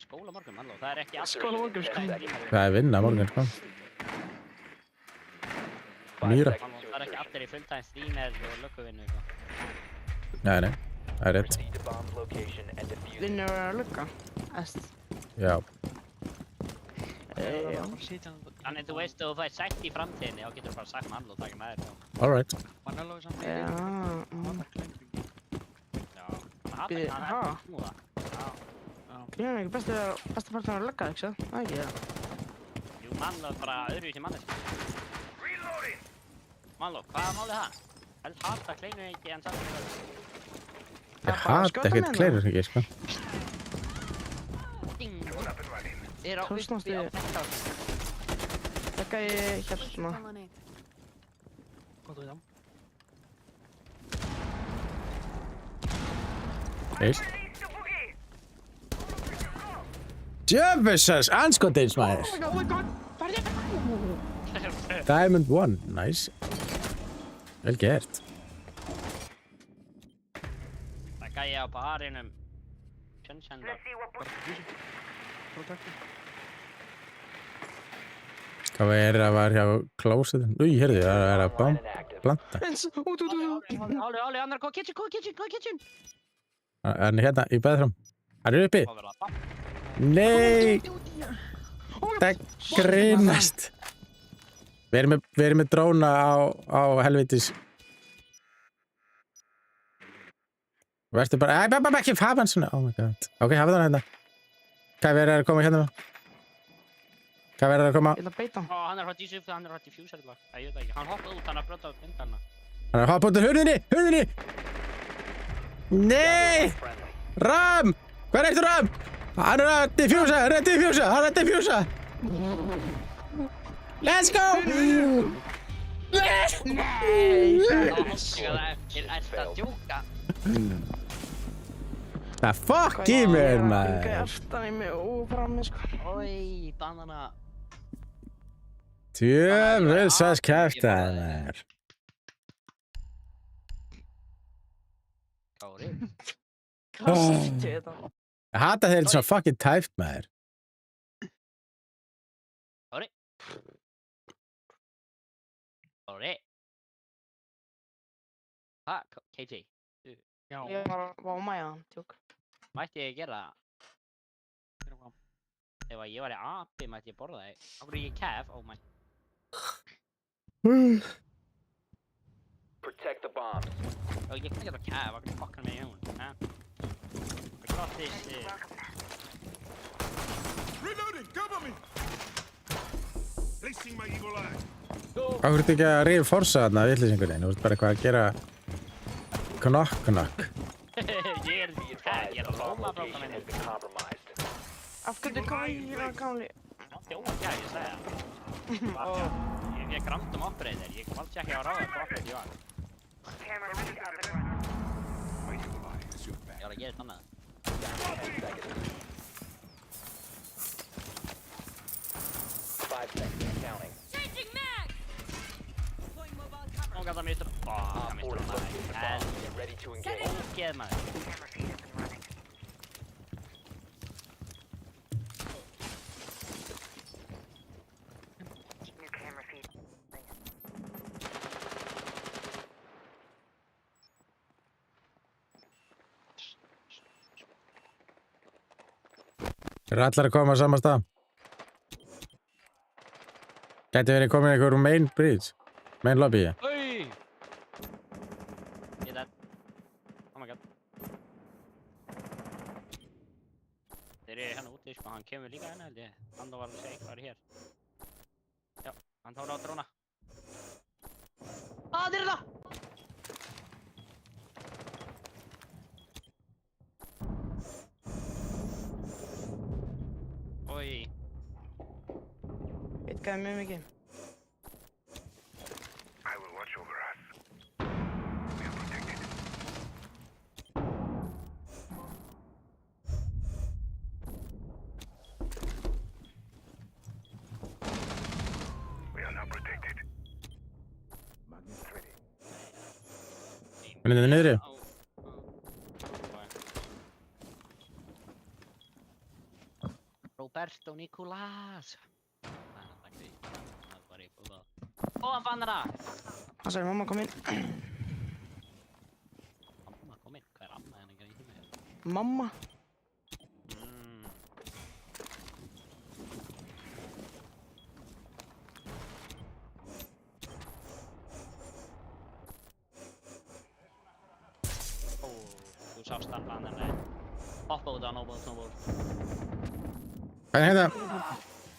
Skóla morgun, mannló. Það er ekki allt. Skóla morgun, sko. Það er vinna morgun, sko. Mýra. Mannló, það er ekki allir í fulltime streamer og lögguvinnu, sko. Nei, nei, það er rétt. Proceed to bomb's location and defuse it. Vinnur að lukka. Æst. Já. Já. Þannig þú veist, ef þú fæði sætt í framtíðinni, þá getur þú bara sagt mannló og taka með þér, sko. Alright. Manello er samt Já. Já. Hann Bíddu, er ha? ekki snúða. Grínur ekki besta partur að lukka, ekki svo? Það ekki það. Jú, mannló er bara öðruvísi manneski. Mannló, hvað er málið það? Helst hata kleinu ekki en samt Ég bara hata skjóta ekkert með kleirur ekki, sko. ding. Er á Tókstnástu- uppi á 10.000. Lukka ég hérna. Gott að vita. Eist. Djöfusars, anskotins maður. Oh my god, hvað er þetta? Diamond 1, nice. Vel gert. Það gæði á barinum. Sunshine Protector. Hvað er að var hjá klósetin? Új, heyrðu, það er að Online and active. planta. Eins, út. Óli, annar, go kitchen. Hann er hérna í bathroom. Hann er uppi. Það verður að bappa. Nei, það grínast. Við erum með dróna á helvitis. Vertu bara, ekki hafa hann svona. Oh my god. Ok, hafa það hérna. Hvað verður að koma hérna? Hvað verður að koma? Ég ætla að beita hann. Ó, hann er hrætt í suf, hann er hrætt í fjúsar lag. Ég veit ekki, hann hoppaði út, hann er brotað út undan hann. Hann er að hoppa út af hurðinni! Nei! Friendly. Ram! Hvað er eftir Ram? Hann er að diffusa! Let's go! Er þetta að djóka? Það fuck í mér, Ég maður! aftan í mig og frammi, sko. Ói, banana. Djöfulsas kæftaði, maður. Kári. Hvað sýttu þetta? Ég hata þeir þetta svona fucking tæft, maður. Kári. Ha, KJ. Já. Ég var að mæja hann, tjók. Mætti ég gera það? Fyrir hvað? Ef að ég var í api, mætti ég borða þig. Þá voru ég kef, oh my. Protect the bombs. Og ég kann ekki að kef, hvað fokkar mig í hún, ha? I got this, Reloading! Cover me! Placing my evil eye. Hvað voruð ekki að rífa forsa þarna að vitlýsingunni? Þú veist bara eitthvað að gera knokk. Ég er að Bomb lóma frá location has minni. been compromised. Af hverju gæra gáli? Þjóma ekki að ég segja það. Ég fekk random operator, ég valdi ekki að ráða hvað operator ég var. My evil eye is your back. Ég var að gera þetta annað. 10 seconds. 5 seconds and counting. Nú gæti að mistur. Ó, það Op 4 mistur is hann located the maður. bomb. Get ready to engage. Ógeð maður. Eru allar að koma á sama stað? Gæti verið komin einhver úr main bridge. Main lobby. Oi! Ég er dead. Oh my god. Þeir eru hérna úti, sko, hann kemur líka hérna held ég. Hann var að segja eitthvað hér. Já, hann tóra á dróna. Þeir eru það! bjargaði mjög mikið. I will watch over us. We are protected. We are now protected. Magnus ready. Hann er niðri. Roberto Nicolás. Ó, hann fann hana! Hann sagði mamma kom inn. Amma kom inn, hvað er amma henni að gera í mig? Mamma? Ó, þú sást hann fann henni. Hoppa út á Nobel. Hvað er þetta?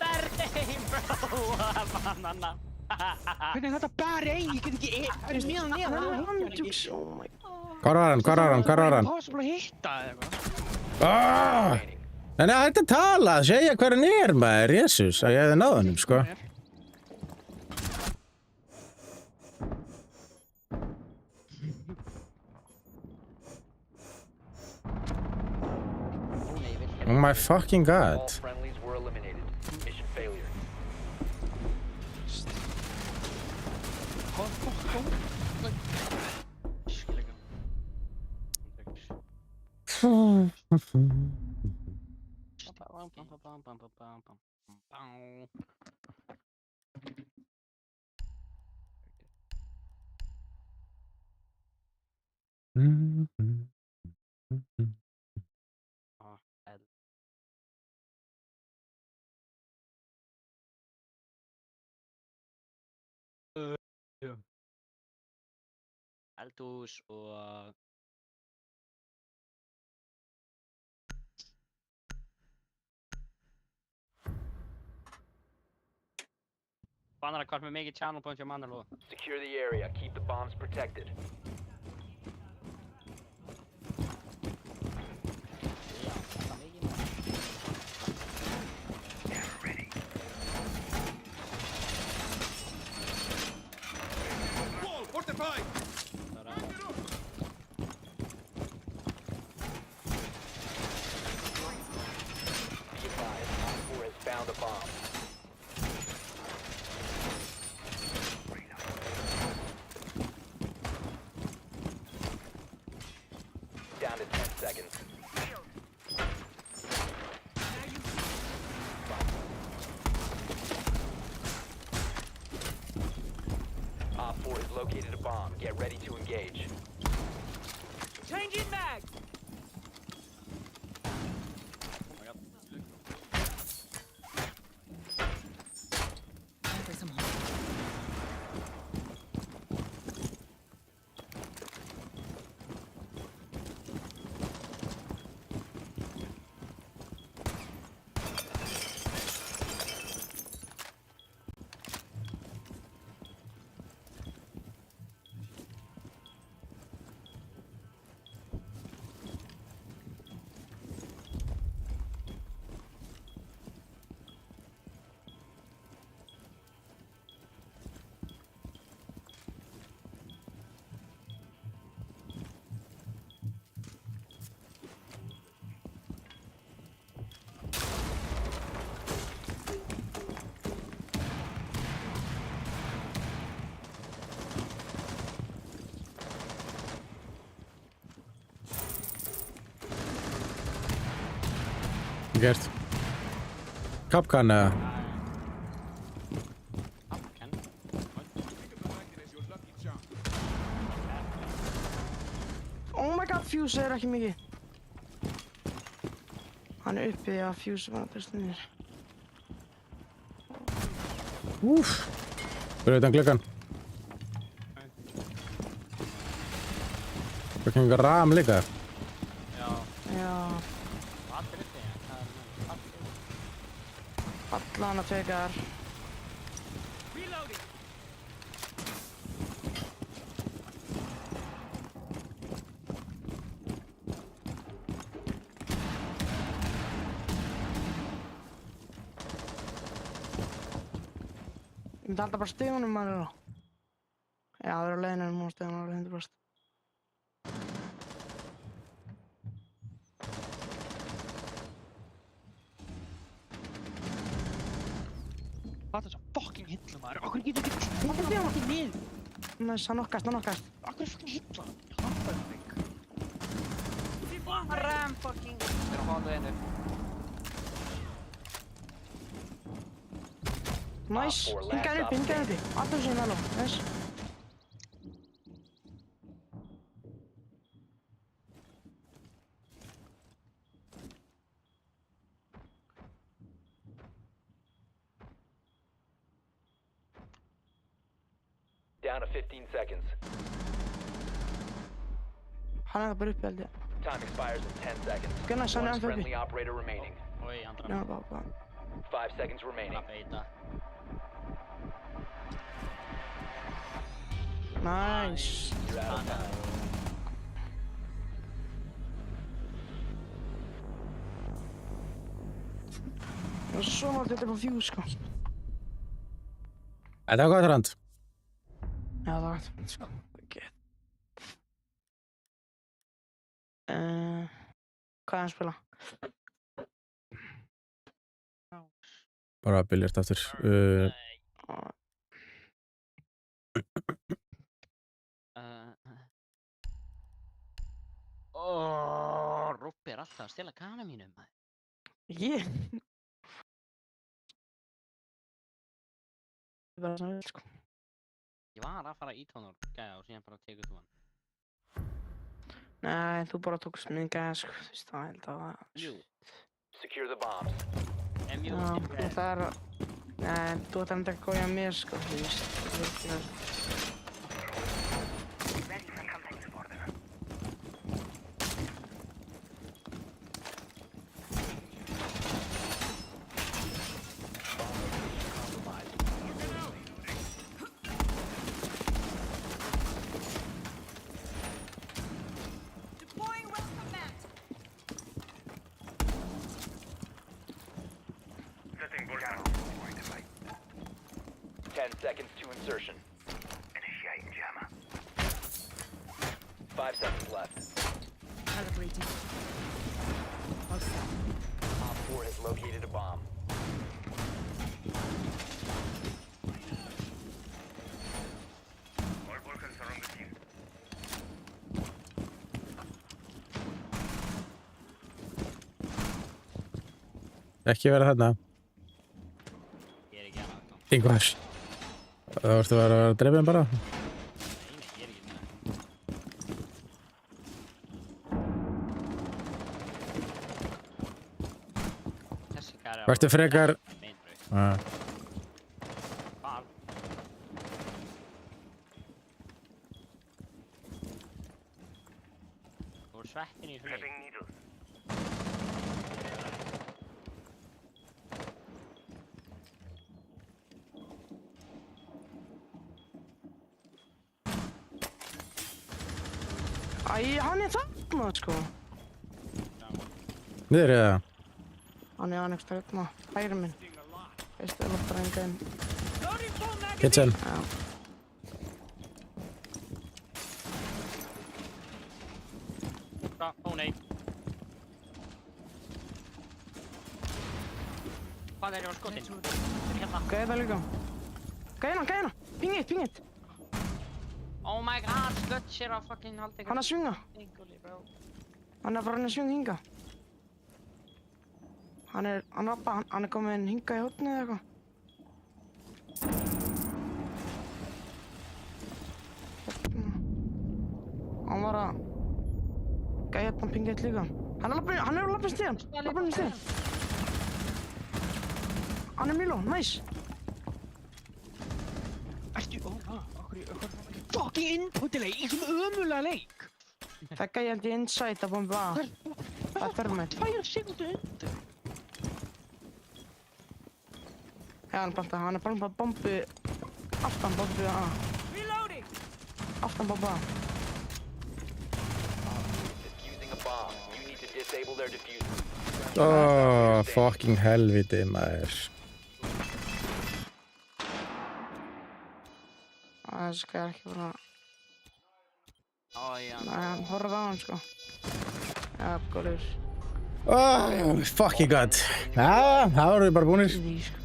Berlin, bro! Hann fann hana. Hvernig er þetta bara ein? Ég get ekki verið meðan Hann handjúks, oh my god. Hvar var hann? Possible að hitta eða eitthvað. Nei, þetta tala, segja hver hann er, maður, Jesús, að ég hefði náð honum, sko. Oh my fucking god. All friendlies were eliminated. Mission failure. Eldhús og... Bannar að hvort með mikið channel points hjá Mannerló. Secure the area. Keep the bombs protected. Já, þetta mikið með. Wall fortified! Be advised, Op 4 has found a bomb. Down to 10 seconds. Op 4 has located a bomb. Get ready to engage. Changing mag! Gert. Kapkan eða? Kapkan? Oh my god, Fuse er ekki mikið. Hann er uppið að Fuse var að besta niður. Úff. Fyrir utan gluggan. Fucking ram líka. Já. Já, Allir uppi, hvað er það? allan að tvekar. myndi halda bara stigunum maður. Já, það eru leiðinni núna stigunum alveg 100%. Hvað er þess að fucking hilla maður? Akkur getur ekki svona fucking niður? Næs, hann nokkast. Akkur er fucking hilla? Ég hata þetta leik. Ram fucking. Þeir eru á hóndu einu. Næs, hingaði uppi. Allur sem vel á, næs. Down to 15 seconds. Hann það bara uppi held ég. Time expires in 10 seconds. Gunnar, hann One ennþá uppi. friendly operator remaining. Oi, hann Já, draf. bara. 5 seconds remaining. Að beita. Næs. You're out of time. Það var svo náttúrulega þetta på fjú, sko. Þetta var gott rand. Já, það var þetta, sko. Hvað er hann að spila? Bara biljart aftur. Rúbbi er alltaf að stela kana mínum, maður. Ég? Það er bara svona vel, sko. Ég var að fara í tónar gæja og síðan bara tekur þú hann. Nei, þú bara tókst minn gæða, sko. Þú veist, það held að það... Jú. Secure the bombs. En jú, Já, það er að... Nei, þú ætti að gója mér, sko. Þú veist, það er... Ready for contact order. Setting down. 10 seconds to insertion. Initiating jammer. 5 seconds left. Calibrating. All set. Op 4 has located a bomb. All Vulcans are on the team. Ekki vera þarna. ég er ekki að það. Yngvar. Það vorstu að vera að drepa þeim bara. Nei, ég er ekki með það. Þessi gæri Vertu frekar... Meinbraut. Ah. Hvað? Þú voru sveppin í þessu leik. Prepping needles. Æ, hann er þarna, sko. Niður eða? Hann er annars þarna. Hægri minn. Veistu, það er bara einn gæðin. Kitchen. Já. Ó nei. Hvað er ég á skotin? Er hérna? Gæði það líka. Gæðina. Pingit. Oh my god, slött sér á fucking haldi. Hann er að svinga. Hann er bara að svinga hinga. Hann er kominn hinga í hótni eða eitthvað. Hann var að gæja hérna pingið líka. Hann er að lappa í stíðan. Hann er Milo, næs. Ertu, okkur fucking inputileik, í þessum ömulega leik. Það gæja held ég insight að bomba A. Það er fermið. 2 sekundur undir. Já, hann er bara bombu. Aftan bombu A. Aftan bombu A. Defusing a bomb. You need to disable their diffuser. Fucking helviti, maður. það skal ekki bara... Ó, já. Nei, horfa á hann, sko. Já, góður. Oh, fucking god. Já, það voru við bara búinir. Í því, sko.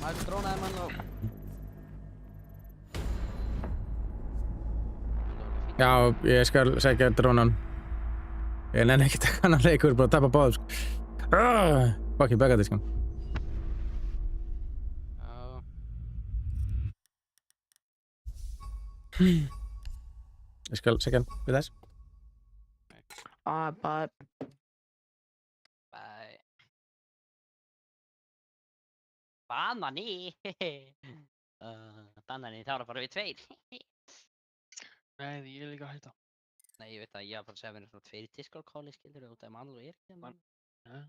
Maður drónaði mann og... Já, ég skal segja drónan. Ég nenni ekki taka annan leikur, bara að tapa báðum, sko. Fucking beggadiskan. Já. Ég skal segja hann við þess. Bye. Bæ. Banani! Banani, þá er það bara við tveir. Nei, ég er líka að hætta. Nei, ég veit að ég var bara að segja að við erum svona tveir Discord-calli, skilur þú, út af Manuel og ég er ekki hérna. Ja.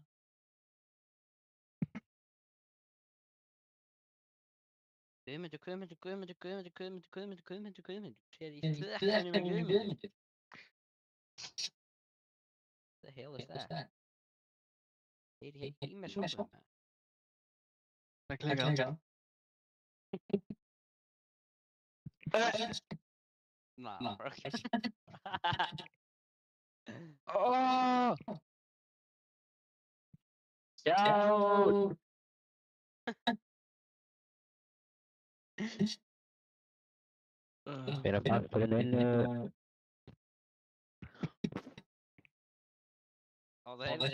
Guðmundur. Sér í slökkinu með Guðmundur. The hell is that? Heyri í mér sjálfum. Það er klikkað. Nah, bro. Ciao! Spera på den Ja, det är det.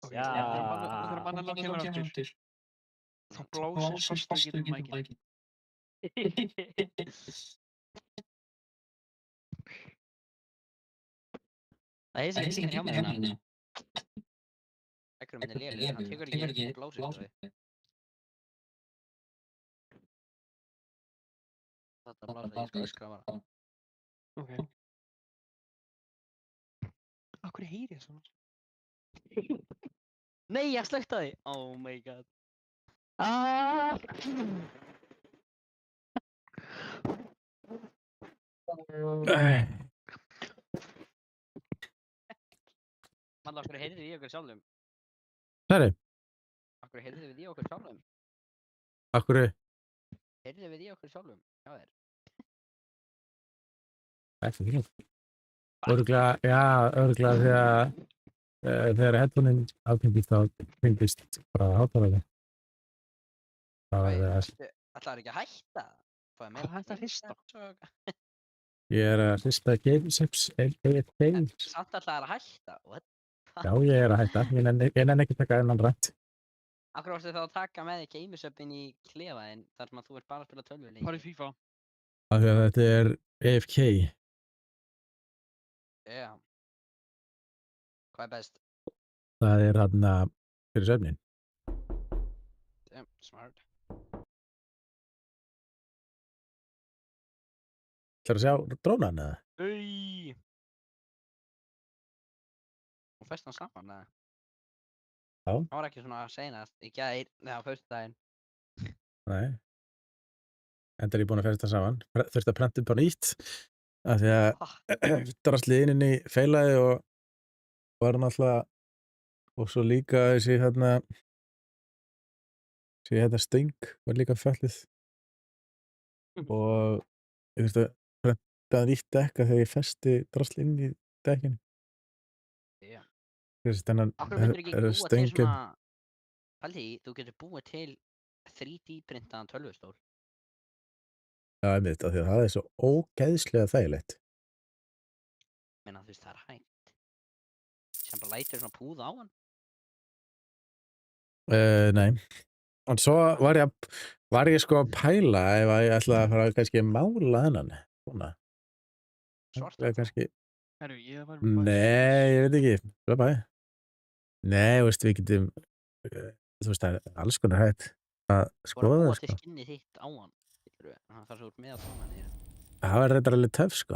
Ok, þegar mannalega kemur aftur, þá blásir fastu í getum mækinn. Það er sem ekki hjá mér hérna. Ekkur minn er lélegur, hann tekur ekki blásið á því. Þetta blásið ég skal öskra bara. Ok. Akkur heyri ég svona? Nei, ég slökkt á því! Oh my god. Malla, okkur heyrðu við í okkur sjálfum. Særi, Okkur heyrðu við í okkur sjálfum. akkur Heyrðu við í okkur sjálfum. Já, þér. ekki ekki. Örugglega þegar headphonein afkynntist þá kynntist bara hátalara. Það var það. Ætlaðu ekki að hætta? Fáðu meira Hætta að hrista. Ég er að hrista Gameseps En samt ætlaðu að hætta? What? Já, ég er að hætta. Ég nenni ekki taka ennan rætt. Akkur varstu þá að taka með þig Gamersöppin í klefaðinn þar sem að þú ert bara að spila tölvuleiki? Farið FIFA. Af því að þetta er AFK. Já. Hvað er best? Það er hann fyrir svefnin. Damn, smart. Það að sjá drónan eða? Ui! Og fest hann saman, eða? Já. Það var ekki svona seinast í gær, neða á föstudaginn. Nei. Enda er ég búinn að festa saman. Þurfti að prenta upp á nýtt. Af því að drastlið inn í feilaði og var náttúrulega og svo líka þessi stöng var líka fallið og ég þurfti að prenta nýtt dekka þegar ég festi drastlið inn í dekkinu. Já. Þennan Akkur myndir ekki búa til stöngin. svona... Paldi, þú getur búið til 3D printaðan tölvustól. Já, einmitt, af því að það er svo ógeðslega þægilegt. Menna þú veist, það er hægt. Sem bara lætur svona púða á hann. Nei. En svo var ég sko að pæla ef að ég ætlaði að fara kannski að mála þennan. Svona. Svartan. Eða kannski... Herru, ég var Nei, ég veit ekki. Bye. Nei, veist, við getum... Þú veist, það er alls konar hægt að Þú skoða voru að það, búa til sko. skinnið þitt á hann. Það þarf svo út með að tóna niður. Það var reyndar alveg töff, sko.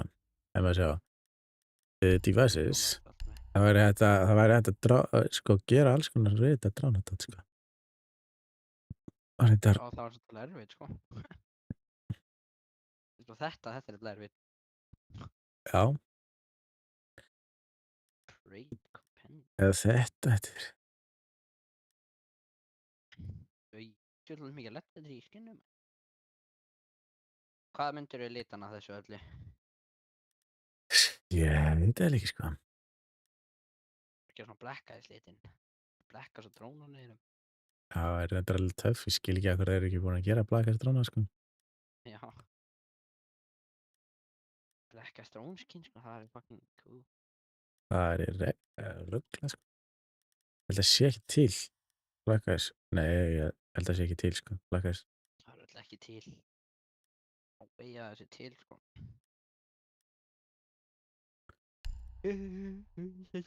Ef maður sjá. Devices. Það væri hægt að sko, gera alls konar reyta dránatótt, sko. Það reyndar... Og það var svolítið erfitt, sko. Og þetta er Blair Witch. Já, Trade Companion. eða þetta er Sjöldum mikið lettri í skinnum. Hvað myndirðu litan af þessu öllu? Ég veit það ekki, sko. Ekki svona blekkaðis litin. Blekka svo drónan niður. Það er reyndar alveg töff, ég skil ekki að hvað þeir eru ekki búin að gera blakast dróna, sko. Já. Blekkaðis drónskinn, sko, það er fucking cool. Það er ruggla, sko. Ég held að sé ekki til blakast. Nei, ég held að sé ekki til, sko, blakast. Það er öll ekki til. Á beigja þessi til, sko.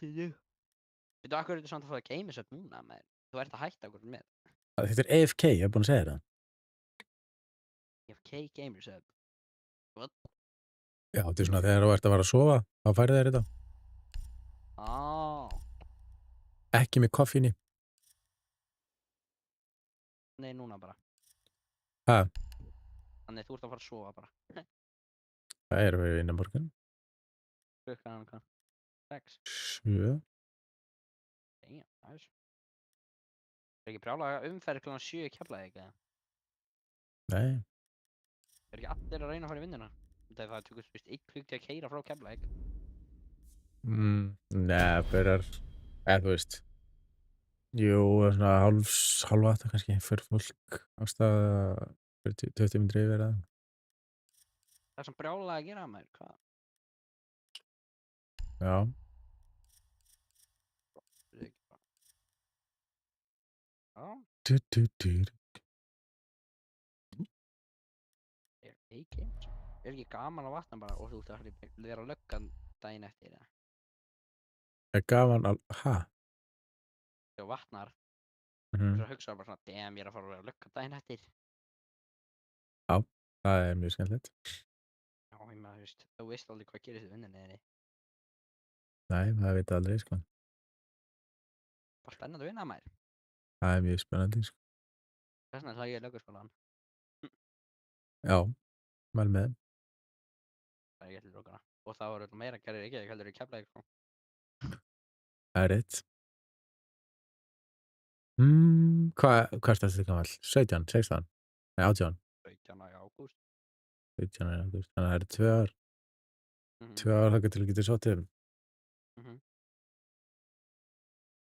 Veitu, akkur er þetta samt að fá að geima sér núna, maður? Þú ert að hætta okkur með. Þetta er AFK, ég hef búin að segja það. AFK Gamers Hub. What? Já, þetta er svona þegar þú ert að fara að sofa, þá færðu þér þetta. Ekki með koffíni. Nei, núna bara. Ha, Þannig þú ert að fara að sofa bara. það erum við innan morgun. Klukkan hvað? 6. 7. Damn, nice. Er ekki brjálega umferð klukkan 7 í Keflavík eða? Nei, Er ekki allir að reyna að fara í vinnuna? Það tökur vist 1 klukk að keyra frá Keflavík. Nei, byrjar, eða þú veist, jú, svona hálf 8 kannski, fyrir fólk á stað fyrir 20 mínútur yfir eða. Það er sem brjálega að gera maður, hvað? Já, Það er ekki bara. Já, du. ekki. Er ekki gaman að vatna bara og þú ert að vera löggan daginn eftir eða? Er gaman að, Þegar þú vatnar, Mhm. þú hugsaðu bara svona, damn, ég er að fara að vera löggan daginn eftir. Það er mjög skemmtilegt. Já, ég maður, þú veist aldrei hvað gerist í vinnunni þinni. Nei, það veit aldrei, sko. Bara spennandi að vinna maður. Það er mjög spennandi, sko. Þess vegna ætla ég í löggaskólan. Já, mæl með. Það er ekki til löggana. Og það var meira gerðir ekki, heldur í Keflavík, sko. Það er rétt. Hvað er þetta gamall? 17, 16? Nei, 18. 17. ágúst. 17 er ágúst. Þannig að það eru 2 ár. Mhm. 2 ár þangað til þú getur sótt um.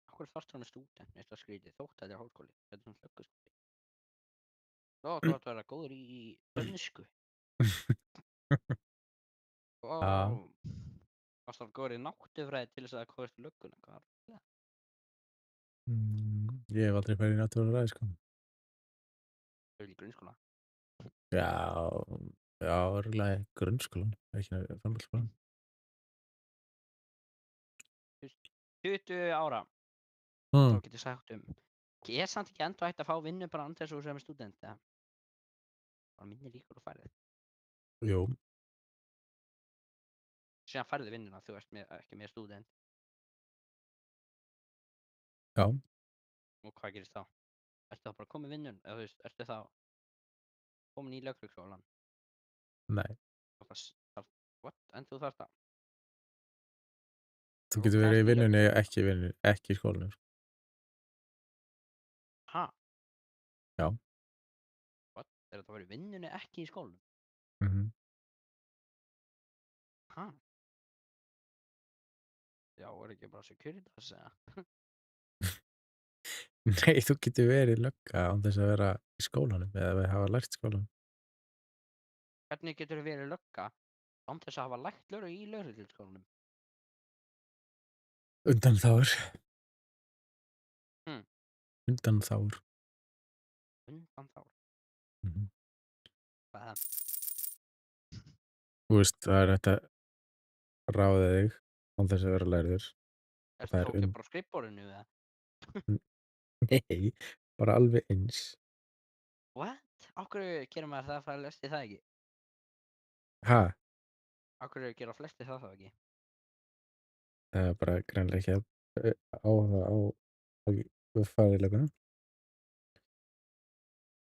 Akkur þarfst hann með stúdent, veist það skrítið, þótt þetta er háskóli. Þetta er svona löggaskóli. Þú átt að vera góður í dönsku. Varst það góður í náttúrufræði til þess að komast í lögguna, hvað er það? Ég hef aldrei farið í náttúrulega, sko. Þau eru í grunnskóla. Já, örugglega í grunnskólanum, ekki framhaldsskólanum. 20 ára, þá get ég sagt ég er samt ekki enda hægt að fá vinnu bara án þess að þú sem er stúdent, eða? Bara minni líkur og færið. Jú. Síðan færðu vinnuna, þú ert ekki með stúdent. Já. Og hvað gerist þá? Ertu þá bara komið vinnun, eða þú veist, ertu þá komin í lögfræðiskólann? Nei. What? En þú þarft það? Þú getur verið í vinnunni, ekki í skólanum. Ha? Já. What? Er þetta að vera í vinnunni, ekki í skólanum? Ha? Já, er ekki bara Securitas, eða? Nei, þú getur verið lögga án þess að vera í skólanum eða hafa lært skólanum. Hvernig getur þú verið lögga án þess að hafa lært löggu í lögregluskólanum? Undanþágur. Undanþágur? Hvað er það? Þú veist, það er hægt að ráða þig án þess að vera lærður. Ertu þá ekki bara á skrifborðinu, eða? Nei, bara alveg eins. What? Á hverju gerir maður það að fara að lesti það ekki? Ha? Á hverju gera flesti það þá ekki? Það er bara greinlega ekki áhuga á fagleguna.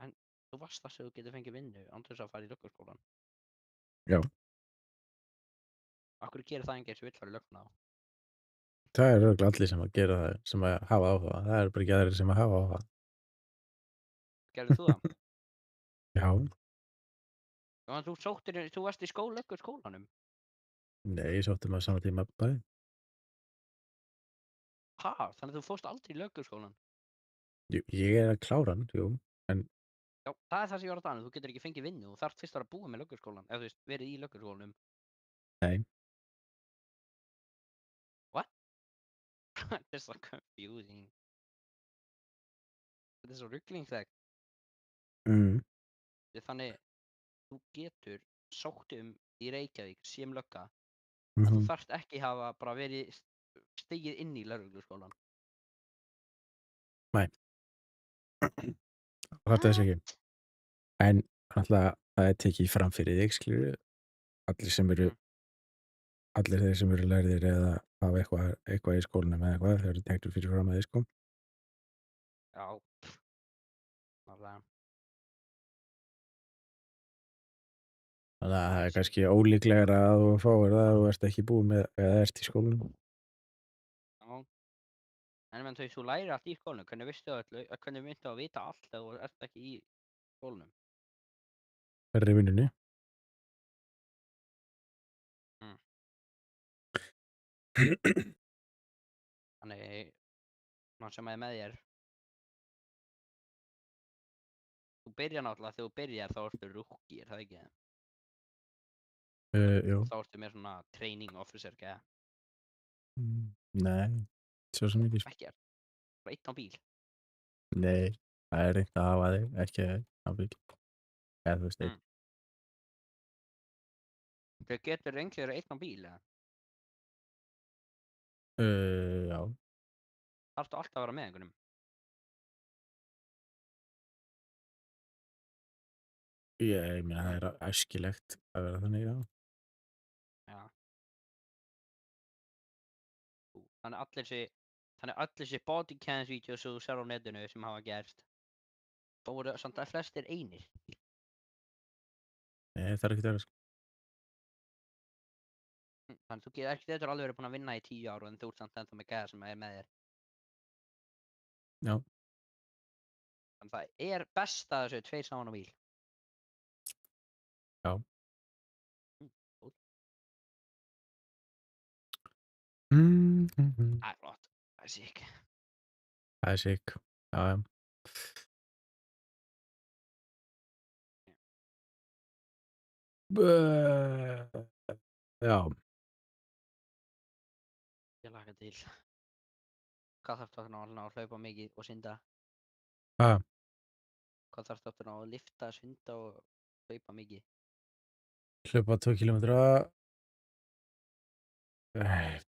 En þú varst það sem þú getur fengið vinnu án þess að fara í lögregluskólann. Já. Af hverju gerir það enginn sem vill fara í lögguna þá? Það eru örugglega allir sem að gera það, sem að hafa áhuga. Það eru bara ekki aðrir sem að hafa áhuga. Gerðir þú það? Já. Já, en þú varst í lögguskólanum. Nei, ég sótti mig á sama tíma bæði. Ha? Þannig að þú fórst aldrei í lögguskólan? Ég er að klára hann, jú. En Já, það er það sem ég var að tala um. Þú getur ekki fengið vinnu. Þú þarft fyrst að vera búið með lögguskólan. Eða þú veist, verið í lögguskólanum. nei. Þetta er svo confusing. Þetta er svo rugglingslegt. Þannig, þú getur sótt í Reykjavík sem lögga. En þú þarft ekki hafa bara verið stigið inn í lögregluskólan. Nei. Það þess ekki. En alltaf það er tekið fram fyrir þig, skilurðu. Allir þeir sem eru lærðir eða hafa eitthvað í skólanum eða eitthvað, þeir eru teknir fyrir fram að þig, sko. Já. Nálega. Þannig að það er kannski ólíklegra að þú fáir það að þú ert ekki búið með eða ert í skólanum. Já. En menn þú lærir allt í skólanum. Hvernig myndu að vita allt ef þú ert ekki í skólanum? Verður í vinnunni. Þannig, mann sem er með þér. Þú byrjar náttúrulega, þegar þú byrjar þá ertu rookie, er það ekki? Jú. Þá ertu með svona training officer, ekki? Nei, svo sem ekki. Ekki, bara einn á bíl. Nei, það er reynt að hafa þig, ekki á bíl. Eða þú veist, einn. Þau getur reynglega verið einn á bíl, eða? Já. Þarftu alltaf að vera með einhvernum? Ég meina það er æskilegt að vera þannig, já. Já. Þannig allir þessi body cams vídeos sem þú sér á netinu sem hafa gerst, þá voru samt að flestir einir. Nei, það er ekkert að vera, sko. Þannig þú getur alveg verið búinn að vinna í 10 ár en þú ert samt ennþá með gæða sem er með þér. Já. Þannig það er best að þessu 2 saman á bíl. Já. Cool. Það Það er flott. Það er sick. Það er sick. Já, já. Já. Ég laka til. Hvað þarftu aftur að hlaupa mikið og synda? Ha? Hvað þarftu aftur að lifta, synda og hlaupa mikið? Hlaupa 2 kilometra.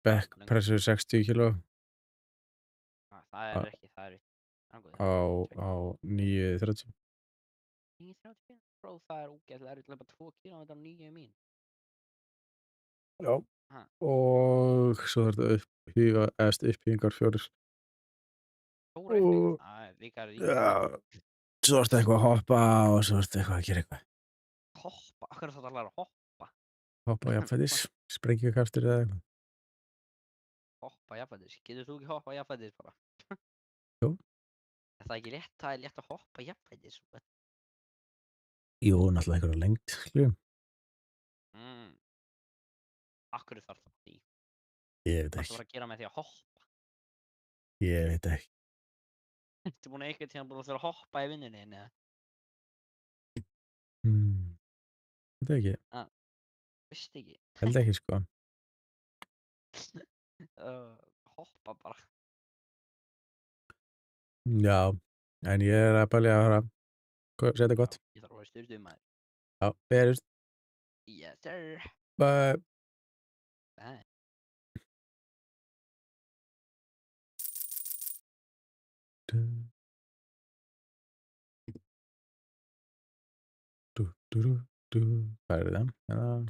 Bekkpressu 60 kíló. Það er ekki, það er ekki. Á 9:30. 9:30? Bro, það er ógeðslega erfitt að hlaupa 2 kílómetra á 9 mín. Já. Og svo þarf þetta upphýfingar 4. Stóra uppbygging. Það er líka Já. Svo ertu eitthvað að hoppa og svo ertu eitthvað að gera eitthvað. Hoppa? Akkur er þetta að læra að hoppa? Hoppa jafnfætis, sprengikastur eða eitthvað. Hoppa jafnfætis? Getur þú ekki hoppa jafnfætis bara? Jú. Er það ekki létt? Það er létt að hoppa jafnfætis. Jú, náttúrulega einhverja lengt, skilju. Akkur þarf það því? Ég veit Hvað ekki. það var að gera með því að hoppa? Ég veit ekki. Ertu búin að einhvern tímann búin að þurfa að hoppa í vinnunni, eða? Veit ekki. Veistu ekki? Held ekki, sko. Hoppa bara. Já, en ég er að bælja að fara. Segðu þetta gott. Ég þarf að vera styrtuð maður. Já, berist. Yes, sir. Bye. Bye. Hvað er það?